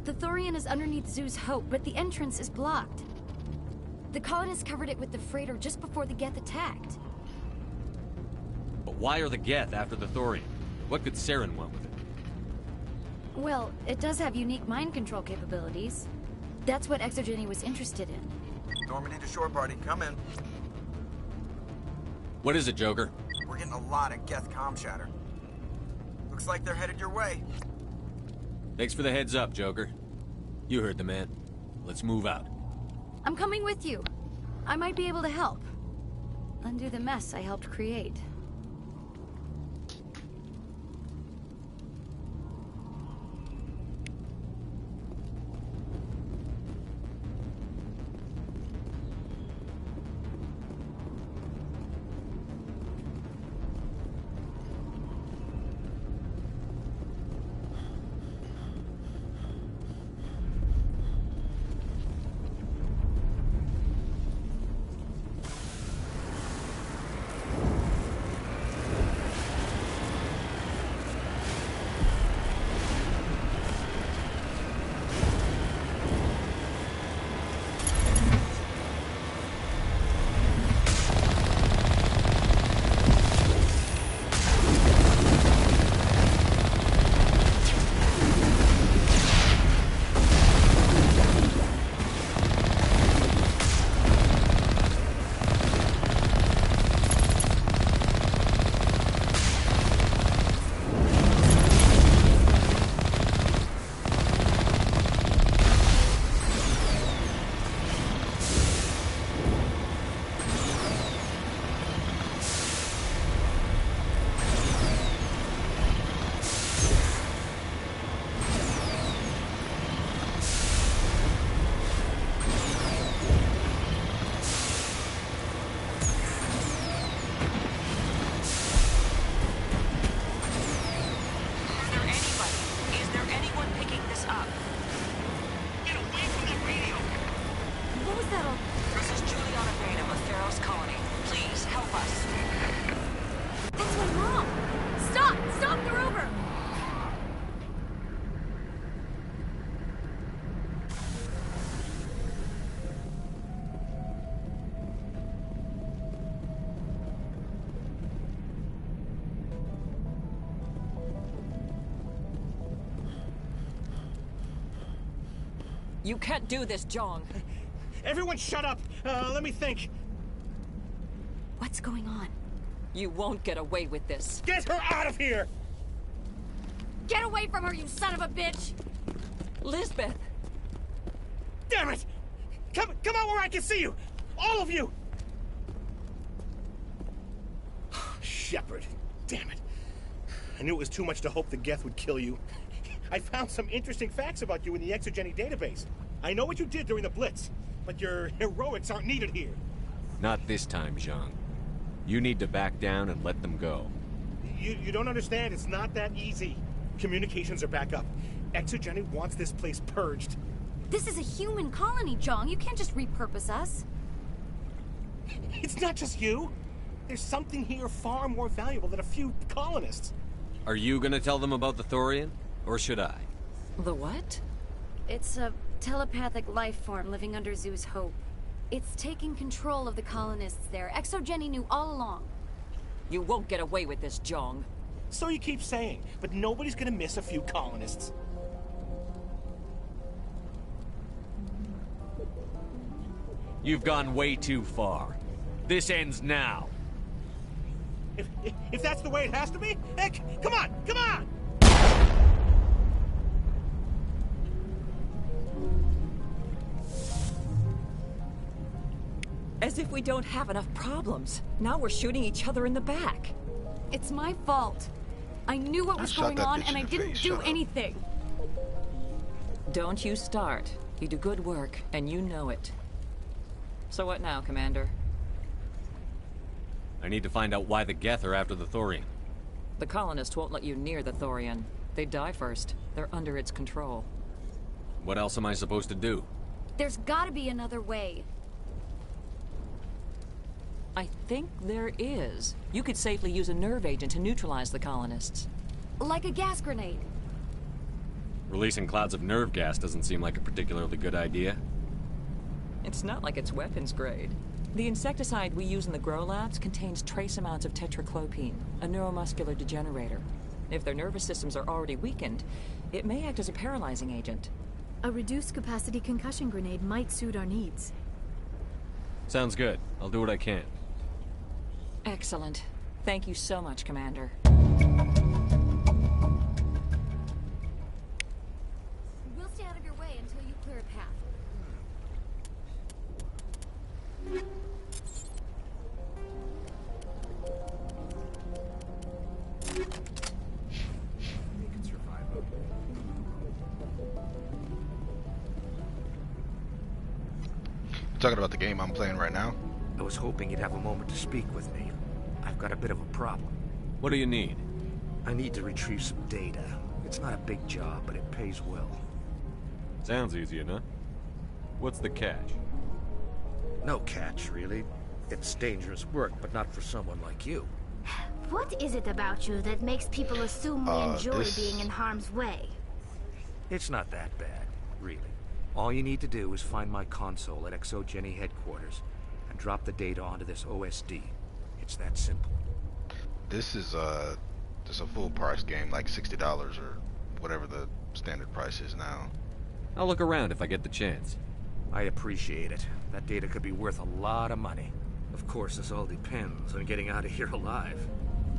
The Thorian is underneath Zeus Hope, but the entrance is blocked. The colonists covered it with the freighter just before the Geth attacked. But why are the Geth after the Thorian? What could Saren want with it? Well, it does have unique mind control capabilities. That's what Exogeny was interested in. Normandy to shore party, come in. What is it, Joker? We're getting a lot of Geth comm chatter. Looks like they're headed your way. Thanks for the heads up, Joker. You heard the man. Let's move out. I'm coming with you. I might be able to help. Undo the mess I helped create. You can't do this, Jong. Everyone shut up! Let me think. What's going on? You won't get away with this. Get her out of here! Get away from her, you son of a bitch! Lisbeth! Damn it! Come out where I can see you! All of you! Shepard. Damn it. I knew it was too much to hope the Geth would kill you. I found some interesting facts about you in the Exogeny database. I know what you did during the Blitz, but your heroics aren't needed here. Not this time, Zhang. You need to back down and let them go. You don't understand. It's not that easy. Communications are back up. Exogeny wants this place purged. This is a human colony, Jong. You can't just repurpose us. It's not just you. There's something here far more valuable than a few colonists. Are you gonna tell them about the Thorian? Or should I? The what? It's a telepathic life form living under Zeus' Hope. It's taking control of the colonists there. Exogeny knew all along. You won't get away with this, Jong. So you keep saying, but nobody's gonna miss a few colonists. You've gone way too far. This ends now. If that's the way it has to be, heck, come on, come on! As if we don't have enough problems. Now we're shooting each other in the back. It's my fault. I knew what was going on and I didn't do anything. Don't you start. You do good work, and you know it. So what now, Commander? I need to find out why the Geth are after the Thorian. The colonists won't let you near the Thorian. They die first. They're under its control. What else am I supposed to do? There's gotta be another way. I think there is. You could safely use a nerve agent to neutralize the colonists. Like a gas grenade. Releasing clouds of nerve gas doesn't seem like a particularly good idea. It's not like it's weapons grade. The insecticide we use in the grow labs contains trace amounts of tetraclopine, a neuromuscular degenerator. If their nervous systems are already weakened, it may act as a paralyzing agent. A reduced capacity concussion grenade might suit our needs. Sounds good. I'll do what I can. Excellent. Thank you so much, Commander. We'll stay out of your way until you clear a path. Talking about the game I'm playing right now. I was hoping you'd have a moment to speak with me. I've got a bit of a problem. What do you need? I need to retrieve some data. It's not a big job, but it pays well. Sounds easy enough. What's the catch? No catch, really. It's dangerous work, but not for someone like you. What is it about you that makes people assume we enjoy being in harm's way? It's not that bad, really. All you need to do is find my console at Exogeny headquarters and drop the data onto this OSD. It's that simple. This is just a full price game, like $60 or whatever the standard price is now. I'll look around if I get the chance. I appreciate it. That data could be worth a lot of money. Of course, this all depends on getting out of here alive.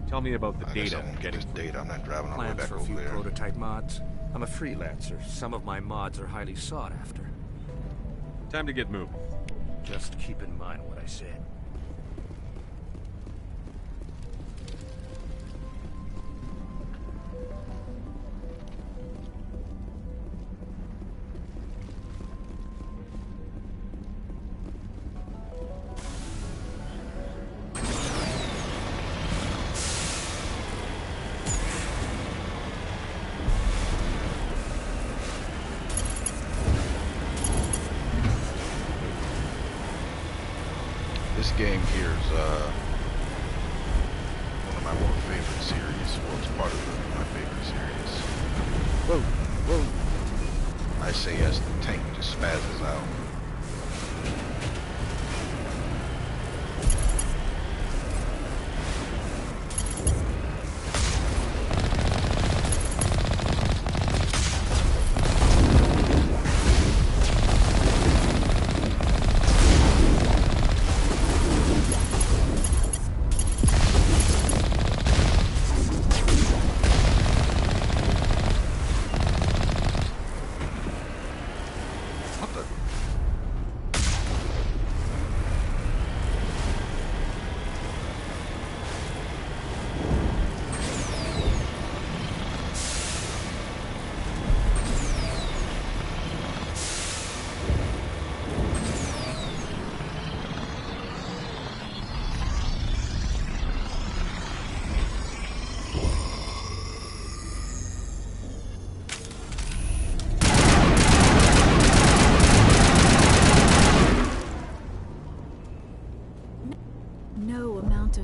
Tell me about the data. Getting data. I'm not driving all the way Plans back for a over few there. prototype mods. I'm a freelancer. Some of my mods are highly sought after. Time to get moving. Just keep in mind what I said. This game here is one of my more favorite series. Well, it's part of my favorite series. Whoa, whoa. I say as the tank just spazzes out.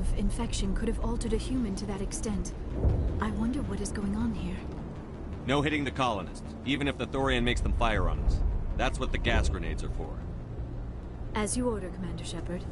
of infection could have altered a human to that extent. I wonder what is going on here. No hitting the colonists, even if the Thorian makes them fire on us. That's what the gas grenades are for. As you order, Commander Shepard.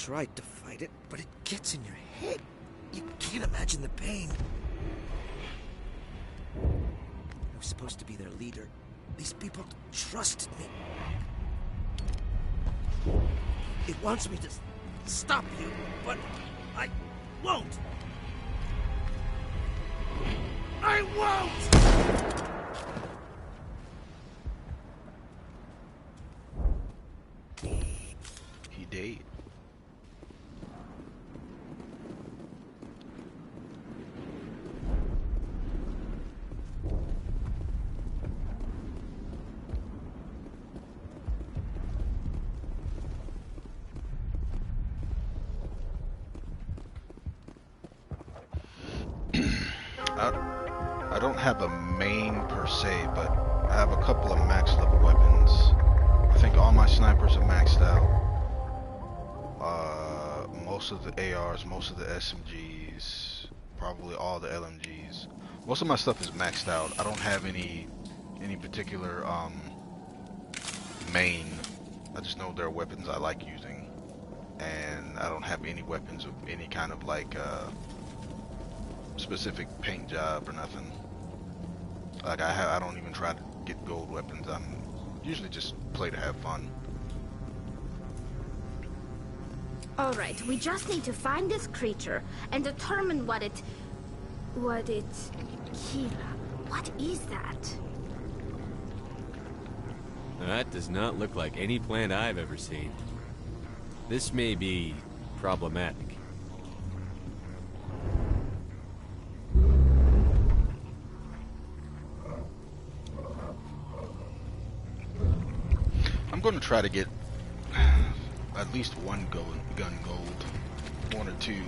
tried to fight it, but it gets in your head. You can't imagine the pain. I was supposed to be their leader. These people trusted me. It wants me to stop you, but I won't. I won't! He did. I don't have a main per se, but I have a couple of max level weapons. I think all my snipers are maxed out. Most of the ARs, most of the SMGs, probably all the LMGs. Most of my stuff is maxed out. I don't have any particular main. I just know there are weapons I like using, and I don't have any weapons of any kind of like specific paint job or nothing. Like I don't even try to get gold weapons. I'm usually just play to have fun. Alright, we just need to find this creature and determine what it... Kira, what is that? That does not look like any plant I've ever seen. This may be problematic. I'm going to try to get at least one gun gold, one or two.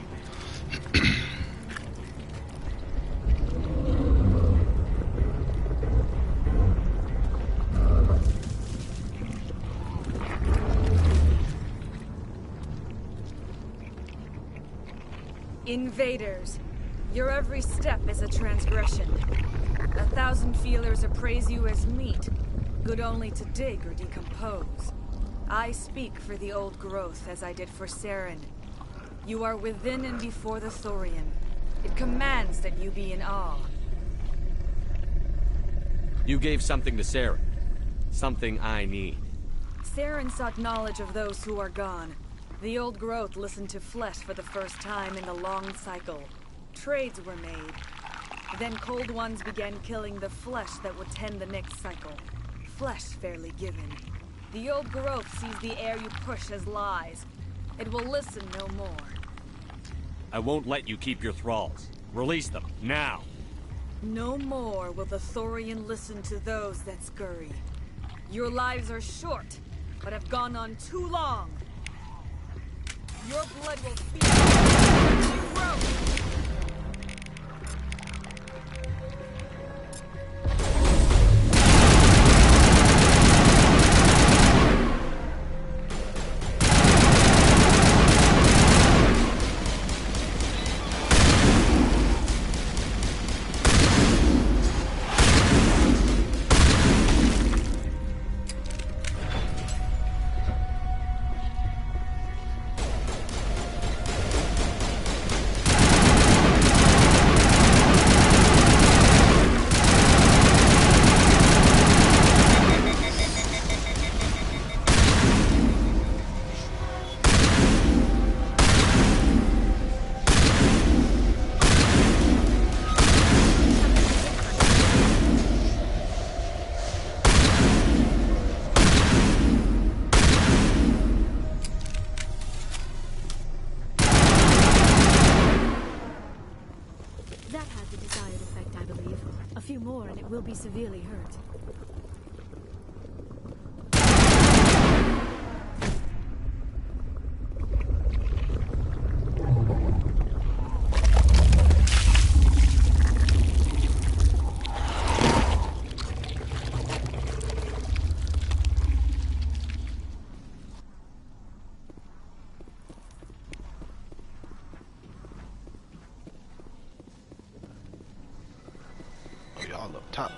Invaders, your every step is a transgression. 1,000 feelers appraise you as meat, good only to dig or decompose. I speak for the old growth as I did for Saren. You are within and before the Thorian. It commands that you be in awe. You gave something to Saren. Something I need. Saren sought knowledge of those who are gone. The old growth listened to flesh for the first time in the long cycle. Trades were made. Then cold ones began killing the flesh that would tend the next cycle. Flesh fairly given. The old growth sees the air you push as lies. It will listen no more. I won't let you keep your thralls. Release them, now! No more will the Thorian listen to those that scurry. Your lives are short, but have gone on too long. Your blood will feed you grow. Will be severely hurt. Y'all up top.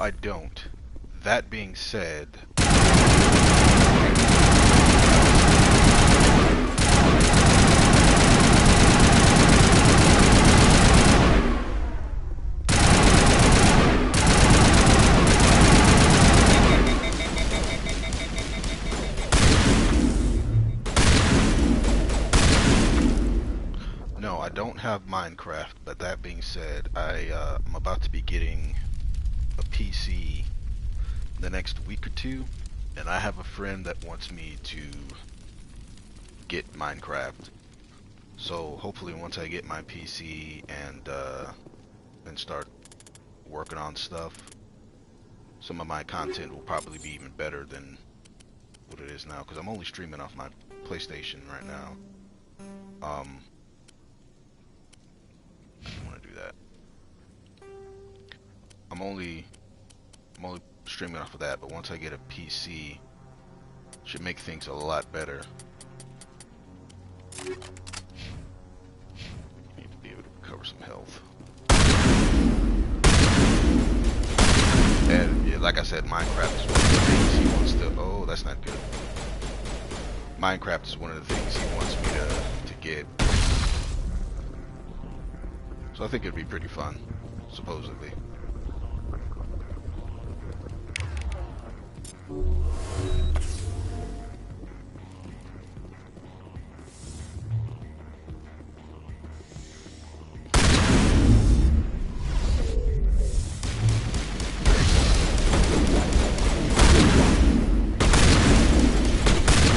I don't. That being said... No, I don't have Minecraft, but that being said, I'm about to be getting a PC the next week or two, and I have a friend that wants me to get Minecraft. So hopefully once I get my PC and start working on stuff, some of my content will probably be even better than what it is now, because I'm only streaming off my PlayStation right now. I don't want to do that. I'm only streaming off of that, but once I get a PC, should make things a lot better. Need to be able to recover some health. And yeah, like I said, Minecraft is one of the things he wants to... Oh, that's not good. Minecraft is one of the things he wants me to get. So I think it'd be pretty fun, supposedly.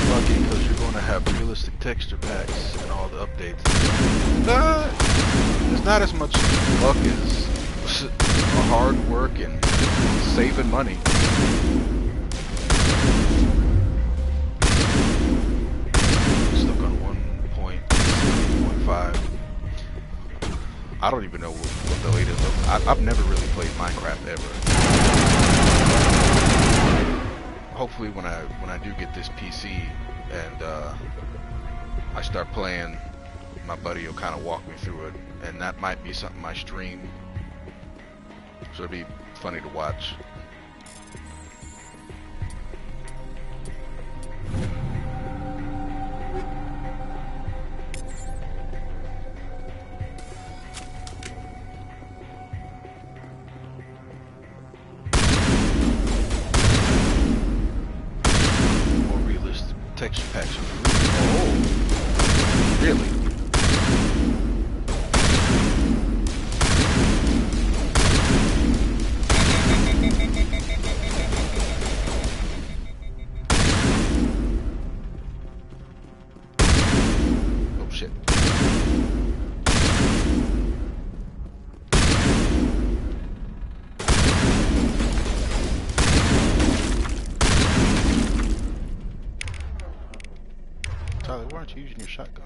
Lucky, because you're going to have realistic texture packs and all the updates. It's not as much luck as hard work and saving money. Stuck on 1.5. I don't even know what the latest is. I've never really played Minecraft ever. Hopefully when I do get this PC and I start playing, my buddy will kind of walk me through it, and that might be something I stream, so it'd be funny to watch. More realistic texture packs. Oh, really? Oh shit. Tyler, why aren't you using your shotgun?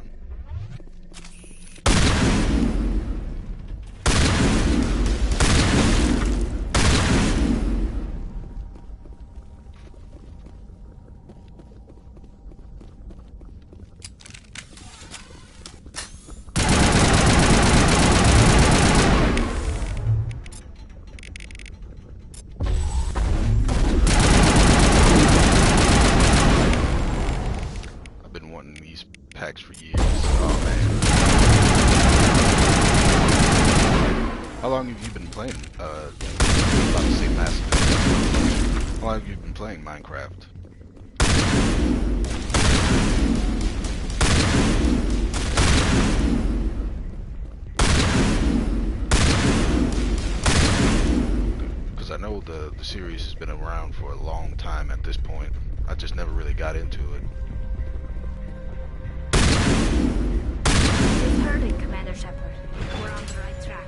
I've been wanting these packs for years. Oh man. How long have you been playing? About to say Mass Effect. How long have you been playing Minecraft? Because I know the series has been around for a long time at this point. I just never really got into it. You've heard it, Commander Shepard. We're on the right track.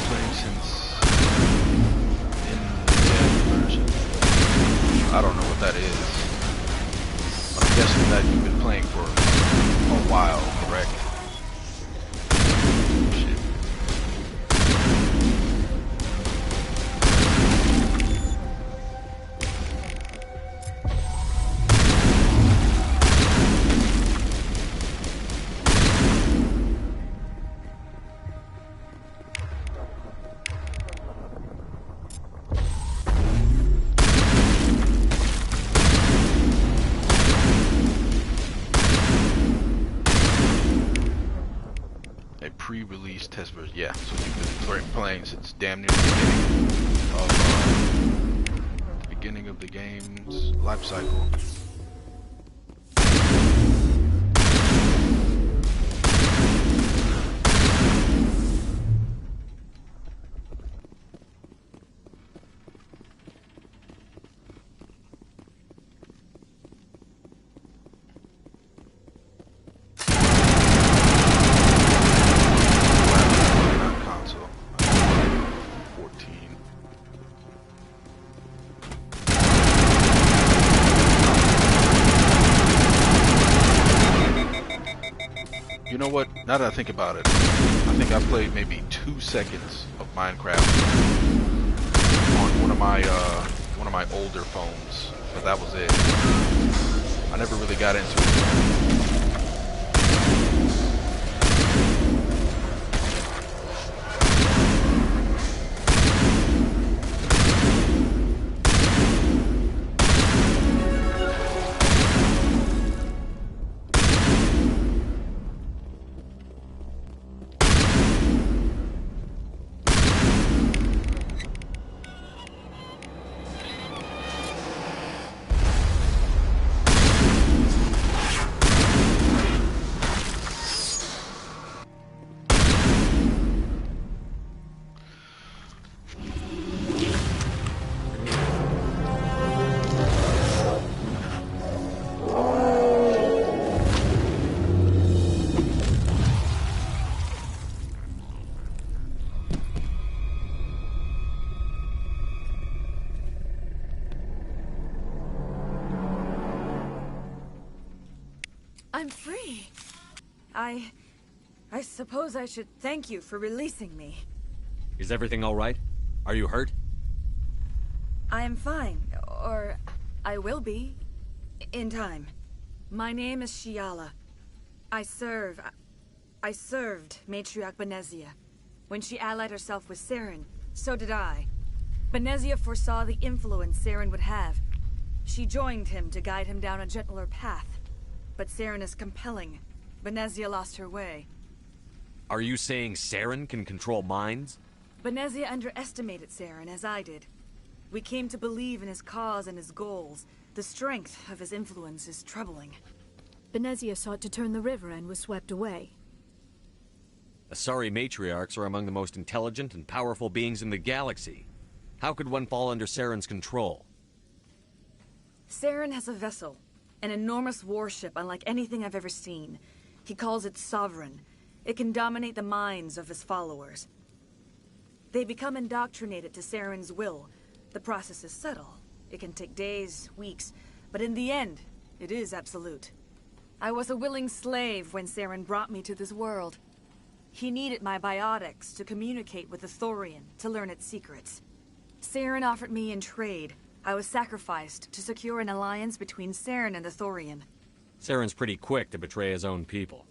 Playing since in-depth version. I don't know what that is. I'm guessing that you've been playing for a while, correct? Shit. guess it's damn near the beginning of the game's life cycle. You know what? Now that I think about it, I think I played maybe 2 seconds of Minecraft on one of my older phones, but that was it. I never really got into it. I'm free. I suppose I should thank you for releasing me. Is everything all right? Are you hurt? I am fine, or I will be, in time. My name is Shiala. I served Matriarch Benezia. When she allied herself with Saren, so did I. Benezia foresaw the influence Saren would have. She joined him to guide him down a gentler path. But Saren is compelling. Benezia lost her way. Are you saying Saren can control minds? Benezia underestimated Saren, as I did. We came to believe in his cause and his goals. The strength of his influence is troubling. Benezia sought to turn the river and was swept away. Asari matriarchs are among the most intelligent and powerful beings in the galaxy. How could one fall under Saren's control? Saren has a vessel. An enormous warship unlike anything I've ever seen. He calls it Sovereign. It can dominate the minds of his followers. They become indoctrinated to Saren's will. The process is subtle. It can take days, weeks, but in the end, it is absolute. I was a willing slave when Saren brought me to this world. He needed my biotics to communicate with the Thorian, to learn its secrets. Saren offered me in trade. I was sacrificed to secure an alliance between Saren and the Thorian. Saren's pretty quick to betray his own people.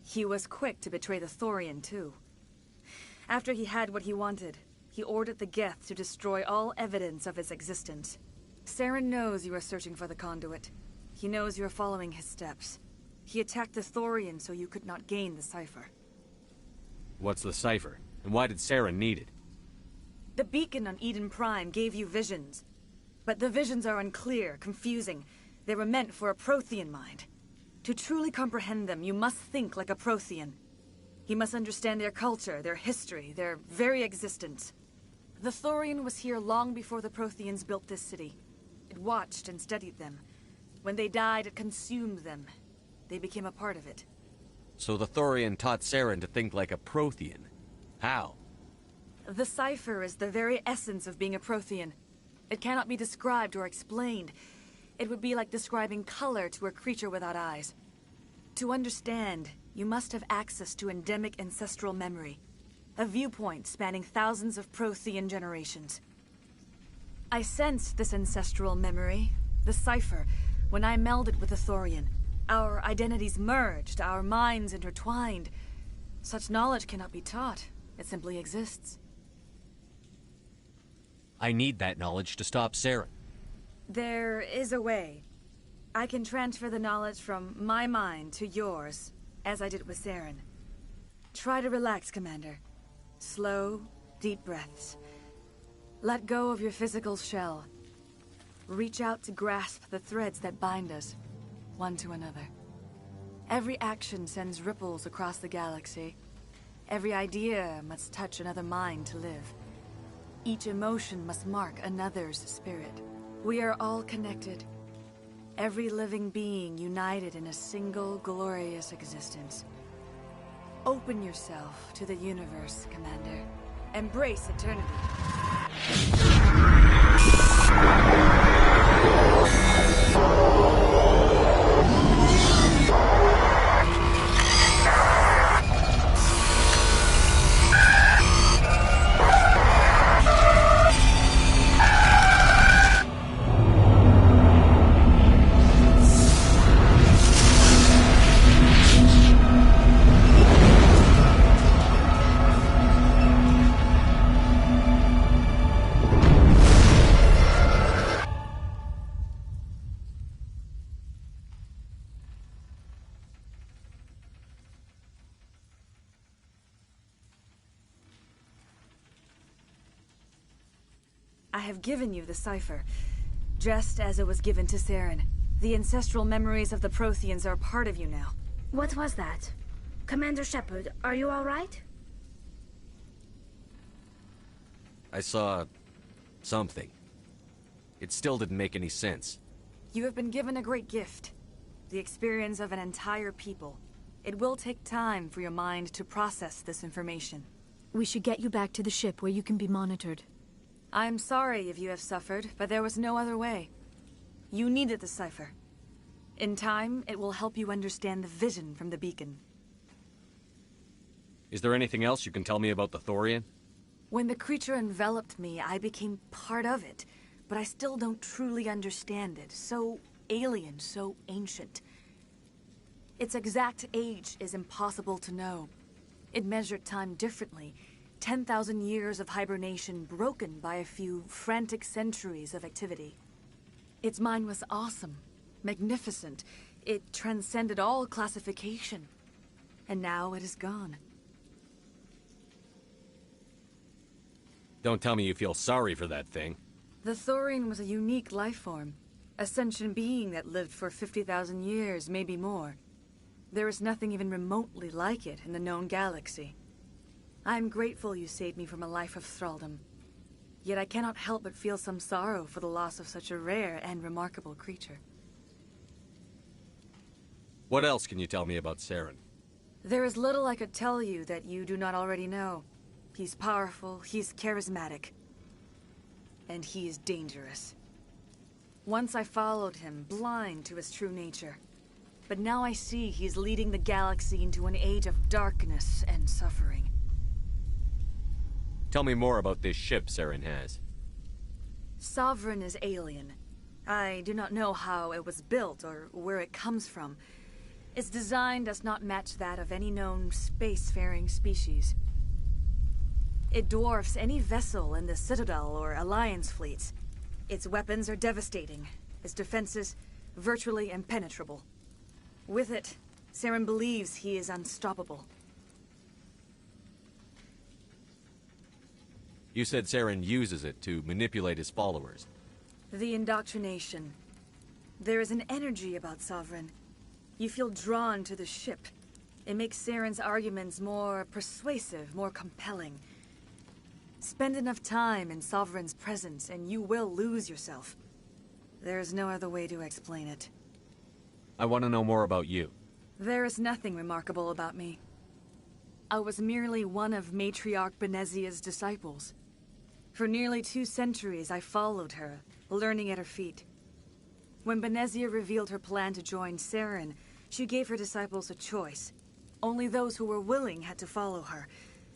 He was quick to betray the Thorian, too. After he had what he wanted, he ordered the Geth to destroy all evidence of its existence. Saren knows you are searching for the conduit. He knows you are following his steps. He attacked the Thorian so you could not gain the cipher. What's the cipher? And why did Saren need it? The beacon on Eden Prime gave you visions. But the visions are unclear, confusing. They were meant for a Prothean mind. To truly comprehend them, you must think like a Prothean. You must understand their culture, their history, their very existence. The Thorian was here long before the Protheans built this city. It watched and studied them. When they died, it consumed them. They became a part of it. So the Thorian taught Saren to think like a Prothean. How? The cipher is the very essence of being a Prothean. It cannot be described or explained. It would be like describing color to a creature without eyes. To understand, you must have access to endemic ancestral memory. A viewpoint spanning thousands of Prothean generations. I sensed this ancestral memory, the cipher, when I melded with the Thorian. Our identities merged, our minds intertwined. Such knowledge cannot be taught. It simply exists. I need that knowledge to stop Saren. There is a way. I can transfer the knowledge from my mind to yours, as I did with Saren. Try to relax, Commander. Slow, Deep breaths. Let go of your physical shell. Reach out to grasp the threads that bind us, one to another. Every action sends ripples across the galaxy. Every idea must touch another mind to live. Each emotion must mark another's spirit. We are all connected. Every living being united in a single glorious existence. Open yourself to the universe, Commander. Embrace eternity. I have given you the cipher, just as it was given to Saren. The ancestral memories of the Protheans are a part of you now. What was that? Commander Shepard, are you all right? I saw... something. It still didn't make any sense. You have been given a great gift. The experience of an entire people. It will take time for your mind to process this information. We should get you back to the ship where you can be monitored. I'm sorry if you have suffered, but there was no other way. You needed the cipher. In time, it will help you understand the vision from the beacon. Is there anything else you can tell me about the Thorian? When the creature enveloped me, I became part of it, but I still don't truly understand it. So alien, so ancient. Its exact age is impossible to know. It measured time differently. 10,000 years of hibernation broken by a few frantic centuries of activity. Its mind was awesome, magnificent. It transcended all classification. And now it is gone. Don't tell me you feel sorry for that thing. The Thorian was a unique life form. A sentient being that lived for 50,000 years, maybe more. There is nothing even remotely like it in the known galaxy. I am grateful you saved me from a life of thraldom. Yet I cannot help but feel some sorrow for the loss of such a rare and remarkable creature. What else can you tell me about Saren? There is little I could tell you that you do not already know. He's powerful, he's charismatic, and he is dangerous. Once I followed him, blind to his true nature. But now I see he's leading the galaxy into an age of darkness and suffering. Tell me more about this ship Saren has. Sovereign is alien. I do not know how it was built or where it comes from. Its design does not match that of any known spacefaring species. It dwarfs any vessel in the Citadel or Alliance fleets. Its weapons are devastating, its defenses virtually impenetrable. With it, Saren believes he is unstoppable. You said Saren uses it to manipulate his followers. The indoctrination. There is an energy about Sovereign. You feel drawn to the ship. It makes Saren's arguments more persuasive, more compelling. Spend enough time in Sovereign's presence and you will lose yourself. There is no other way to explain it. I want to know more about you. There is nothing remarkable about me. I was merely one of Matriarch Benezia's disciples. For nearly 2 centuries, I followed her, learning at her feet. When Benezia revealed her plan to join Saren, she gave her disciples a choice. Only those who were willing had to follow her.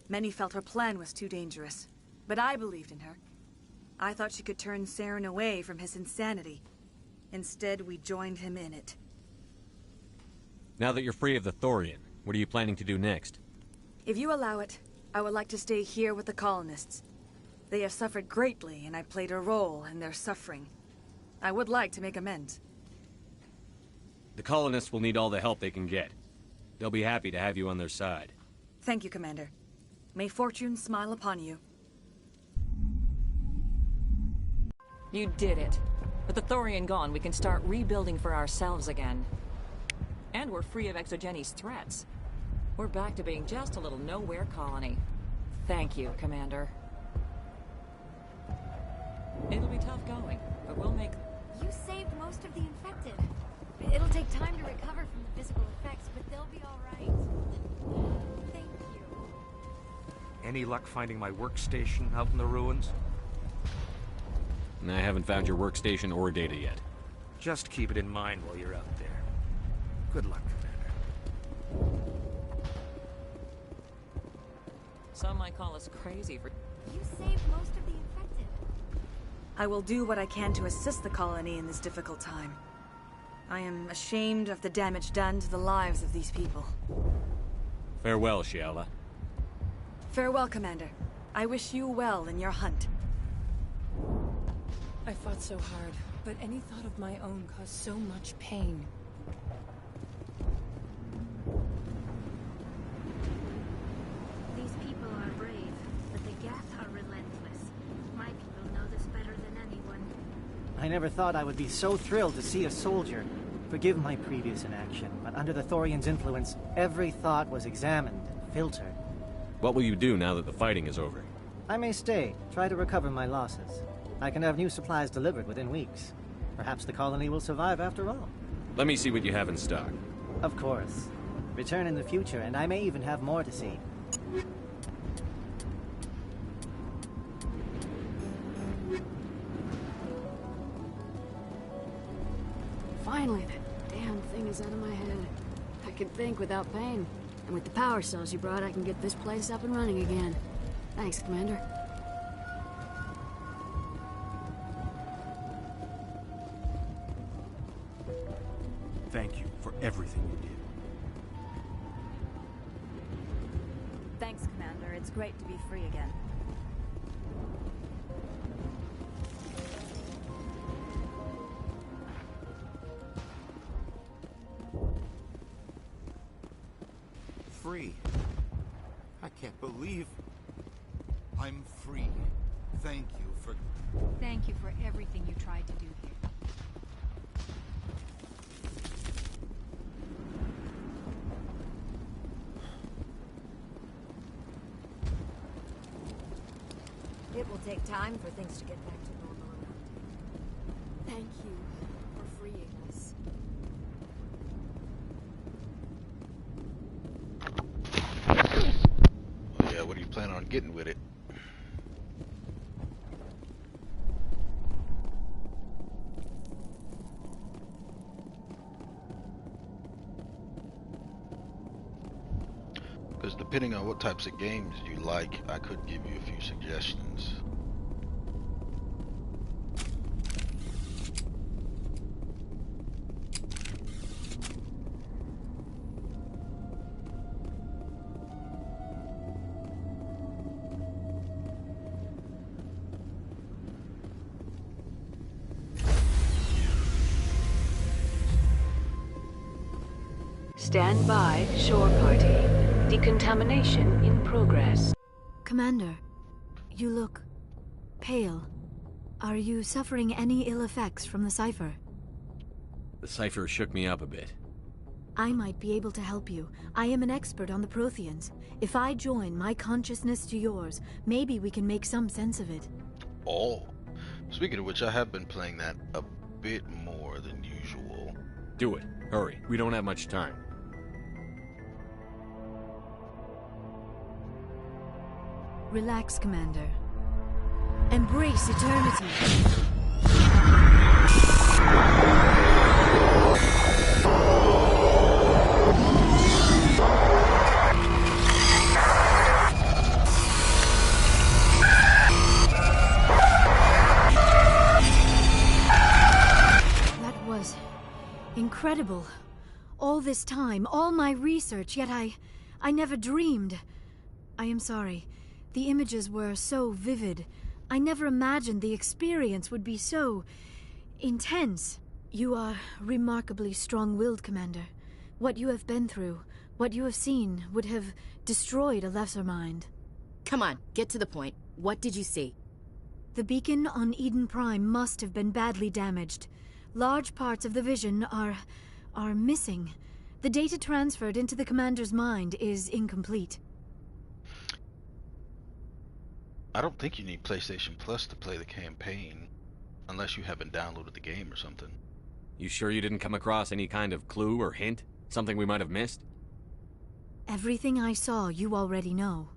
Many felt her plan was too dangerous, but I believed in her. I thought she could turn Saren away from his insanity. Instead, we joined him in it. Now that you're free of the Thorian, what are you planning to do next? If you allow it, I would like to stay here with the colonists. They have suffered greatly, and I played a role in their suffering. I would like to make amends. The colonists will need all the help they can get. They'll be happy to have you on their side. Thank you, Commander. May fortune smile upon you. You did it. With the Thorian gone, we can start rebuilding for ourselves again. And we're free of Exogeni's threats. We're back to being just a little nowhere colony. Thank you, Commander. It'll be tough going, but we'll make... You saved most of the infected. It'll take time to recover from the physical effects, but they'll be all right. Thank you. Any luck finding my workstation out in the ruins? I haven't found your workstation or data yet. Just keep it in mind while you're out there. Good luck, Commander. Some might call us crazy for... You saved most of the infected. I will do what I can to assist the colony in this difficult time. I am ashamed of the damage done to the lives of these people. Farewell, Shiala. Farewell, Commander. I wish you well in your hunt. I fought so hard, but any thought of my own caused so much pain. These people are brave, but the Geth are relentless. My people know this better than anyone. I never thought I would be so thrilled to see a soldier. Forgive my previous inaction, but under the Thorian's influence, every thought was examined and filtered. What will you do now that the fighting is over? I may stay, try to recover my losses. I can have new supplies delivered within weeks. Perhaps the colony will survive after all. Let me see what you have in stock. Of course. Return in the future, and I may even have more to see. Finally, that damn thing is out of my head. I can think without pain. And with the power cells you brought, I can get this place up and running again. Thanks, Commander. Thank you for everything you did. Thanks, Commander. It's great to be free again. Free. I can't believe... I'm free. Thank you for... Thank you for everything you tried to do here. It will take time for things to get back to normal around here. Thank you for freeing us. Oh yeah, what are you planning on getting with it? Because depending on what types of games you like, I could give you a few suggestions. Stand by, shore party. Decontamination in progress. Commander, you look pale. Are you suffering any ill effects from the cipher? The cipher shook me up a bit. I might be able to help you. I am an expert on the Protheans. If I join my consciousness to yours, maybe we can make some sense of it. Oh, speaking of which, I have been playing that a bit more than usual. Do it. Hurry. We don't have much time. Relax, Commander. Embrace eternity. That was incredible. All this time, all my research, yet I never dreamed. I am sorry. The images were so vivid. I never imagined the experience would be so intense. You are remarkably strong-willed, Commander. What you have been through, what you have seen, would have destroyed a lesser mind. Come on, get to the point. What did you see? The beacon on Eden Prime must have been badly damaged. Large parts of the vision are missing. The data transferred into the commander's mind is incomplete. I don't think you need PlayStation Plus to play the campaign, unless you haven't downloaded the game or something. You sure you didn't come across any kind of clue or hint? Something we might have missed? Everything I saw you already know.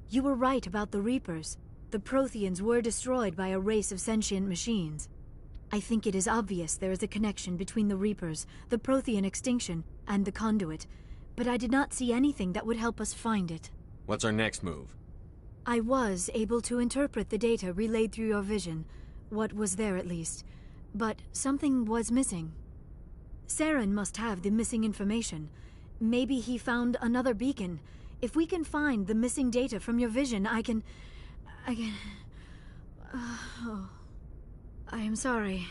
You were right about the Reapers. The Protheans were destroyed by a race of sentient machines. I think it is obvious there is a connection between the Reapers, the Prothean extinction, and the Conduit, but I did not see anything that would help us find it. What's our next move? I was able to interpret the data relayed through your vision, what was there at least, but something was missing. Saren must have the missing information. Maybe he found another beacon. If we can find the missing data from your vision, I can... oh. I am sorry.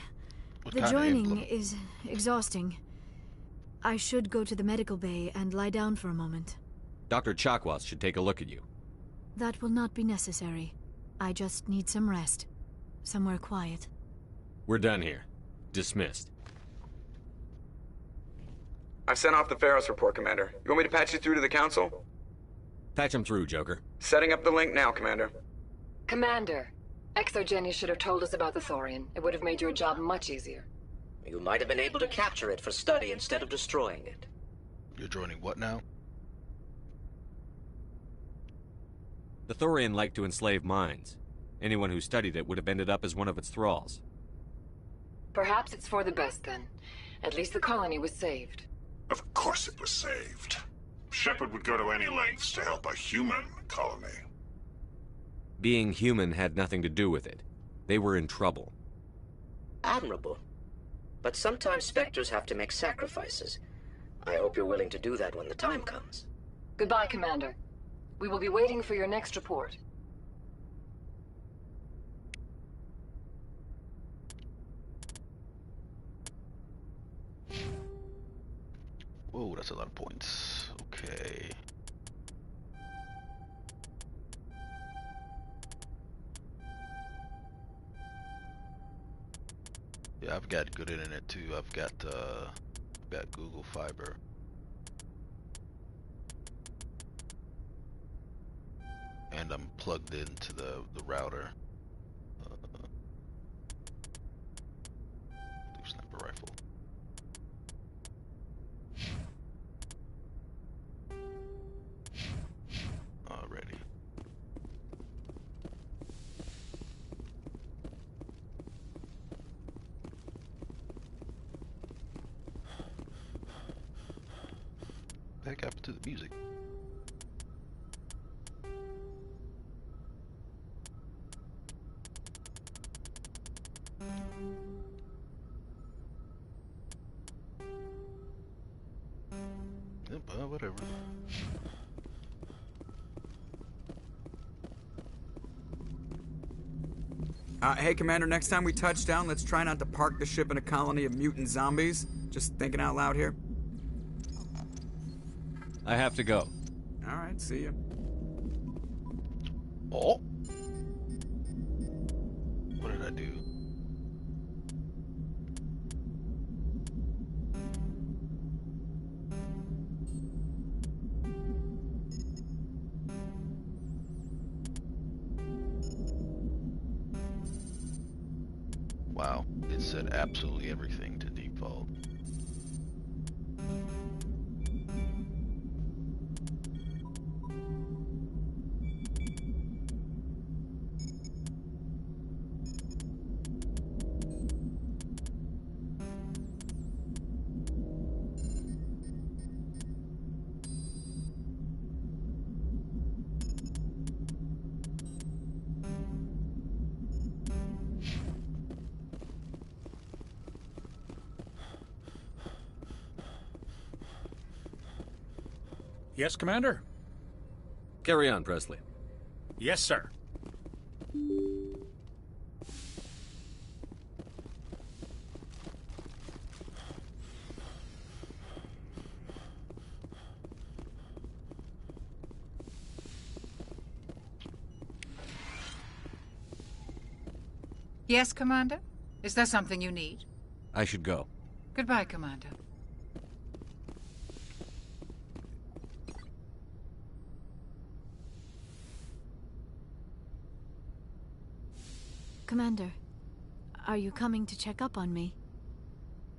The joining is exhausting. I should go to the medical bay and lie down for a moment. Dr. Chakwas should take a look at you. That will not be necessary. I just need some rest. Somewhere quiet. We're done here. Dismissed. I've sent off the Feros report, Commander. You want me to patch you through to the Council? Patch him through, Joker. Setting up the link now, Commander. Commander, ExoGeni should have told us about the Thorian. It would have made your job much easier. You might have been able to capture it for study instead of destroying it. You're joining what now? The Thorian liked to enslave minds. Anyone who studied it would have ended up as one of its thralls. Perhaps it's for the best then. At least the colony was saved. Of course it was saved. Shepard would go to any lengths to help a human colony. Being human had nothing to do with it. They were in trouble. Admirable. But sometimes Spectres have to make sacrifices. I hope you're willing to do that when the time comes. Goodbye, Commander. We will be waiting for your next report. Whoa, that's a lot of points. Okay. Yeah, I've got good internet too. I've got Google Fiber. And I'm plugged into the router. Do sniper rifle. Alrighty. What the heck happened to the music? Yep, whatever. Hey, Commander, next time we touch down, let's try not to park the ship in a colony of mutant zombies. Just thinking out loud here. I have to go. Alright, see ya. Oh! What did I do? Wow, it set absolutely everything to default. Yes, Commander? Carry on, Presley. Yes, sir. Yes, Commander? Is there something you need? I should go. Goodbye, Commander. Commander, are you coming to check up on me?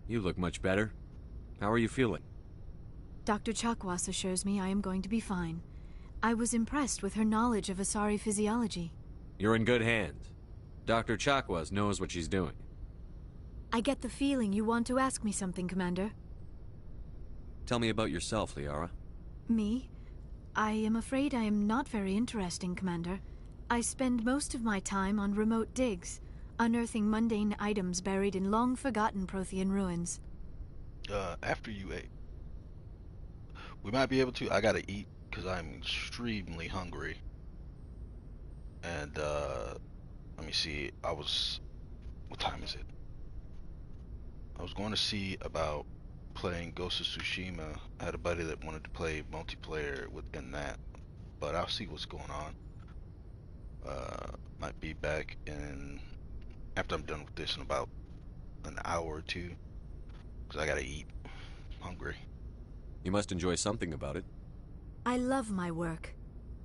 You look much better. How are you feeling? Dr. Chakwas assures me I am going to be fine. I was impressed with her knowledge of Asari physiology. You're in good hands. Dr. Chakwas knows what she's doing. I get the feeling you want to ask me something, Commander. Tell me about yourself, Liara. Me? I am afraid I am not very interesting, Commander. I spend most of my time on remote digs, unearthing mundane items buried in long-forgotten Prothean ruins. After you ate. We might be able to. I gotta eat, because I'm extremely hungry. And, let me see. What time is it? I was going to see about playing Ghost of Tsushima. I had a buddy that wanted to play multiplayer within that, but I'll see what's going on. Might be back after I'm done with this in about an hour or two, because I gotta eat. I'm hungry. You must enjoy something about it. I love my work.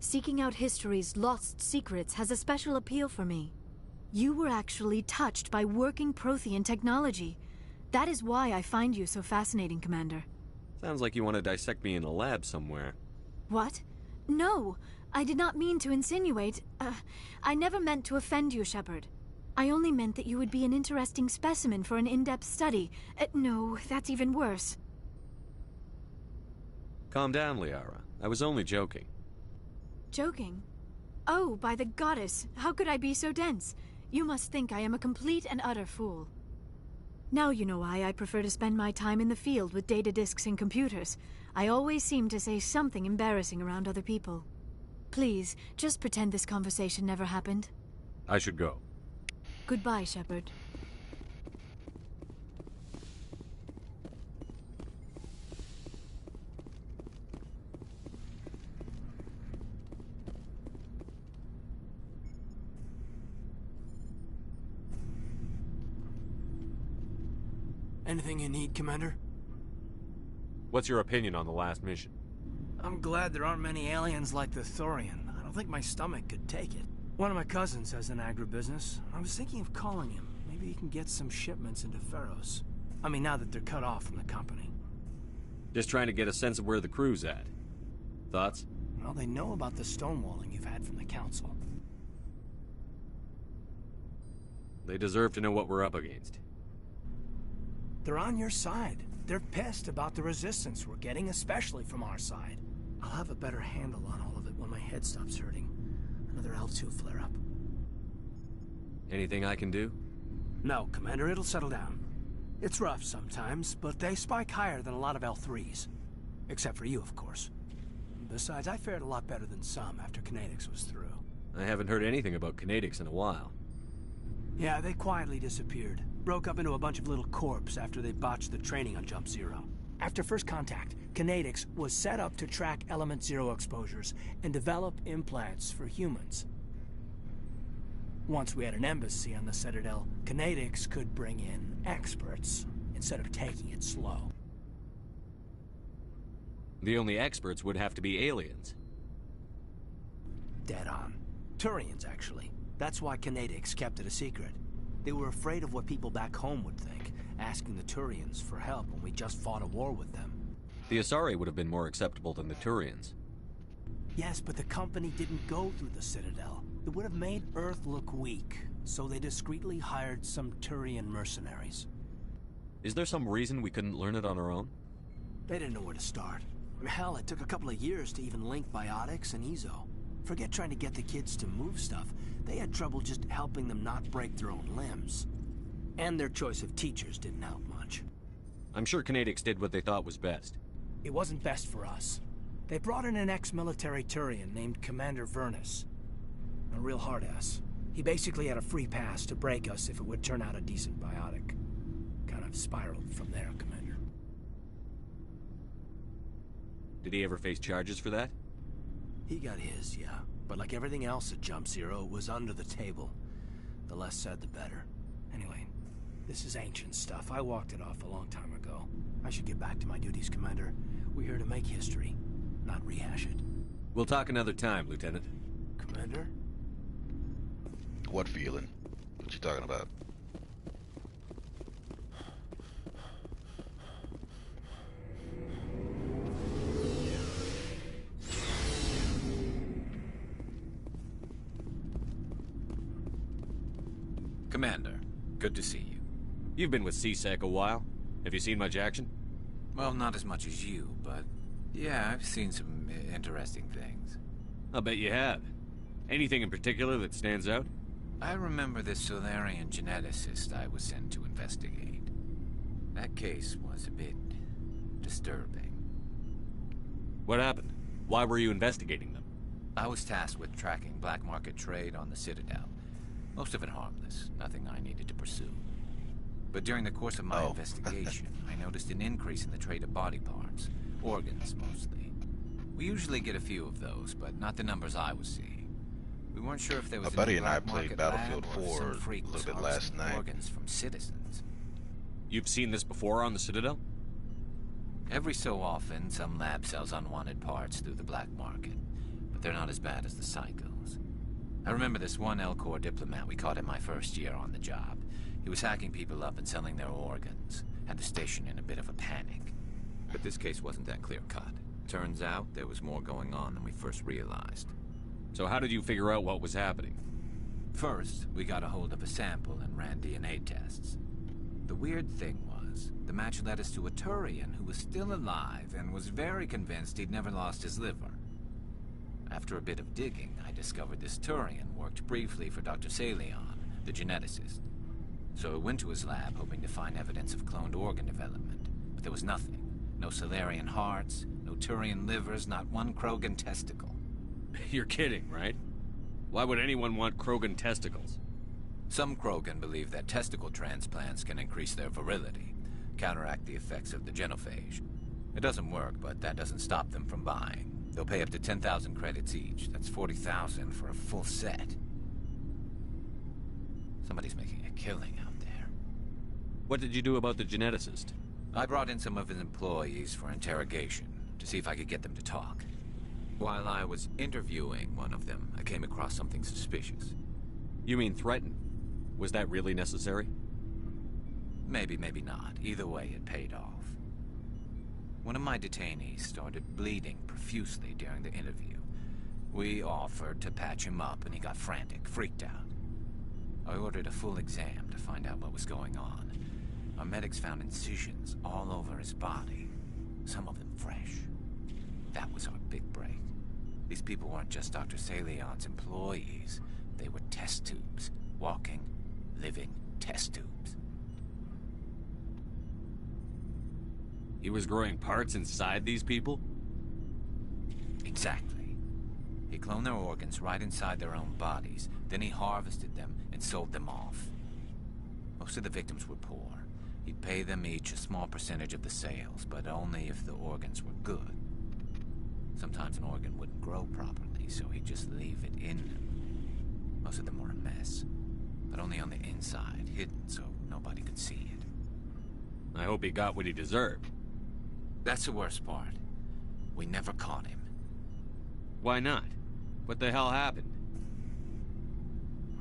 Seeking out history's lost secrets has a special appeal for me. You were actually touched by working Prothean technology. That is why I find you so fascinating, Commander. Sounds like you want to dissect me in a lab somewhere. What? No, I did not mean to insinuate. I never meant to offend you, Shepard. I only meant that you would be an interesting specimen for an in-depth study. No, that's even worse. Calm down, Liara. I was only joking. Joking? Oh, by the goddess, how could I be so dense? You must think I am a complete and utter fool. Now you know why I prefer to spend my time in the field with data disks and computers. I always seem to say something embarrassing around other people. Please, just pretend this conversation never happened. I should go. Goodbye, Shepard. Anything you need, Commander? What's your opinion on the last mission? I'm glad there aren't many aliens like the Thorian. I don't think my stomach could take it. One of my cousins has an agribusiness. I was thinking of calling him. Maybe he can get some shipments into Feros. I mean, now that they're cut off from the company. Just trying to get a sense of where the crew's at. Thoughts? Well, they know about the stonewalling you've had from the Council. They deserve to know what we're up against. They're on your side. They're pissed about the resistance we're getting, especially from our side. I'll have a better handle on all of it when my head stops hurting. Another L2 flare-up. Anything I can do? No, Commander, it'll settle down. It's rough sometimes, but they spike higher than a lot of L3s. Except for you, of course. Besides, I fared a lot better than some after Codex was through. I haven't heard anything about Codex in a while. Yeah, they quietly disappeared. Broke up into a bunch of little corps after they botched the training on Jump Zero. After first contact, Codex was set up to track Element Zero exposures and develop implants for humans. Once we had an embassy on the Citadel, Codex could bring in experts instead of taking it slow. The only experts would have to be aliens. Dead on. Turians, actually. That's why Codex kept it a secret. They were afraid of what people back home would think, asking the Turians for help when we just fought a war with them. The Asari would have been more acceptable than the Turians. Yes, but the company didn't go through the Citadel. It would have made Earth look weak, so they discreetly hired some Turian mercenaries. Is there some reason we couldn't learn it on our own? They didn't know where to start. Hell, it took a couple of years to even link biotics and Ezo. Forget trying to get the kids to move stuff. They had trouble just helping them not break their own limbs. And their choice of teachers didn't help much. I'm sure Codex did what they thought was best. It wasn't best for us. They brought in an ex-military Turian named Commander Vernus. A real hard-ass. He basically had a free pass to break us if it would turn out a decent biotic. Kind of spiraled from there, Commander. Did he ever face charges for that? He got his, yeah. But like everything else at Jump Zero, it was under the table. The less said, the better. Anyway, this is ancient stuff. I walked it off a long time ago. I should get back to my duties, Commander. We're here to make history, not rehash it. We'll talk another time, Lieutenant. Commander? What feeling? What you talking about? Commander, good to see you. You've been with CSEC a while. Have you seen much action? Well, not as much as you, but yeah, I've seen some interesting things. I'll bet you have. Anything in particular that stands out? I remember this Solarian geneticist I was sent to investigate. That case was a bit disturbing. What happened? Why were you investigating them? I was tasked with tracking black market trade on the Citadel. Most of it harmless, nothing I needed to pursue. But during the course of my investigation, I noticed an increase in the trade of body parts, organs mostly. We usually get a few of those, but not the numbers I was seeing. We weren't sure if there was My buddy a and I black played market Battlefield lab or 4 some freak a little was bit last harvesting night. organs from citizens. You've seen this before on the Citadel? Every so often, some lab sells unwanted parts through the black market, but they're not as bad as the psychos. I remember this one L-Corps diplomat we caught in my first year on the job. He was hacking people up and selling their organs. Had the station in a bit of a panic. But this case wasn't that clear-cut. Turns out there was more going on than we first realized. So how did you figure out what was happening? First, we got a hold of a sample and ran DNA tests. The weird thing was, the match led us to a Turian who was still alive and was very convinced he'd never lost his liver. After a bit of digging, I discovered this Turian worked briefly for Dr. Salion, the geneticist. So I went to his lab hoping to find evidence of cloned organ development, but there was nothing. No Solarian hearts, no Turian livers, not one Krogan testicle. You're kidding, right? Why would anyone want Krogan testicles? Some Krogan believe that testicle transplants can increase their virility, counteract the effects of the genophage. It doesn't work, but that doesn't stop them from buying. They'll pay up to 10,000 credits each. That's 40,000 for a full set. Somebody's making a killing out there. What did you do about the geneticist? I brought in some of his employees for interrogation, to see if I could get them to talk. While I was interviewing one of them, I came across something suspicious. You mean threaten? Was that really necessary? Maybe, maybe not. Either way, it paid off. One of my detainees started bleeding profusely during the interview. We offered to patch him up, and he got frantic, freaked out. I ordered a full exam to find out what was going on. Our medics found incisions all over his body, some of them fresh. That was our big break. These people weren't just Dr. Salion's employees. They were test tubes. Walking, living test tubes. He was growing parts inside these people? Exactly. He cloned their organs right inside their own bodies. Then he harvested them and sold them off. Most of the victims were poor. He'd pay them each a small percentage of the sales, but only if the organs were good. Sometimes an organ wouldn't grow properly, so he'd just leave it in them. Most of them were a mess, but only on the inside, hidden so nobody could see it. I hope he got what he deserved. That's the worst part. We never caught him. Why not? What the hell happened?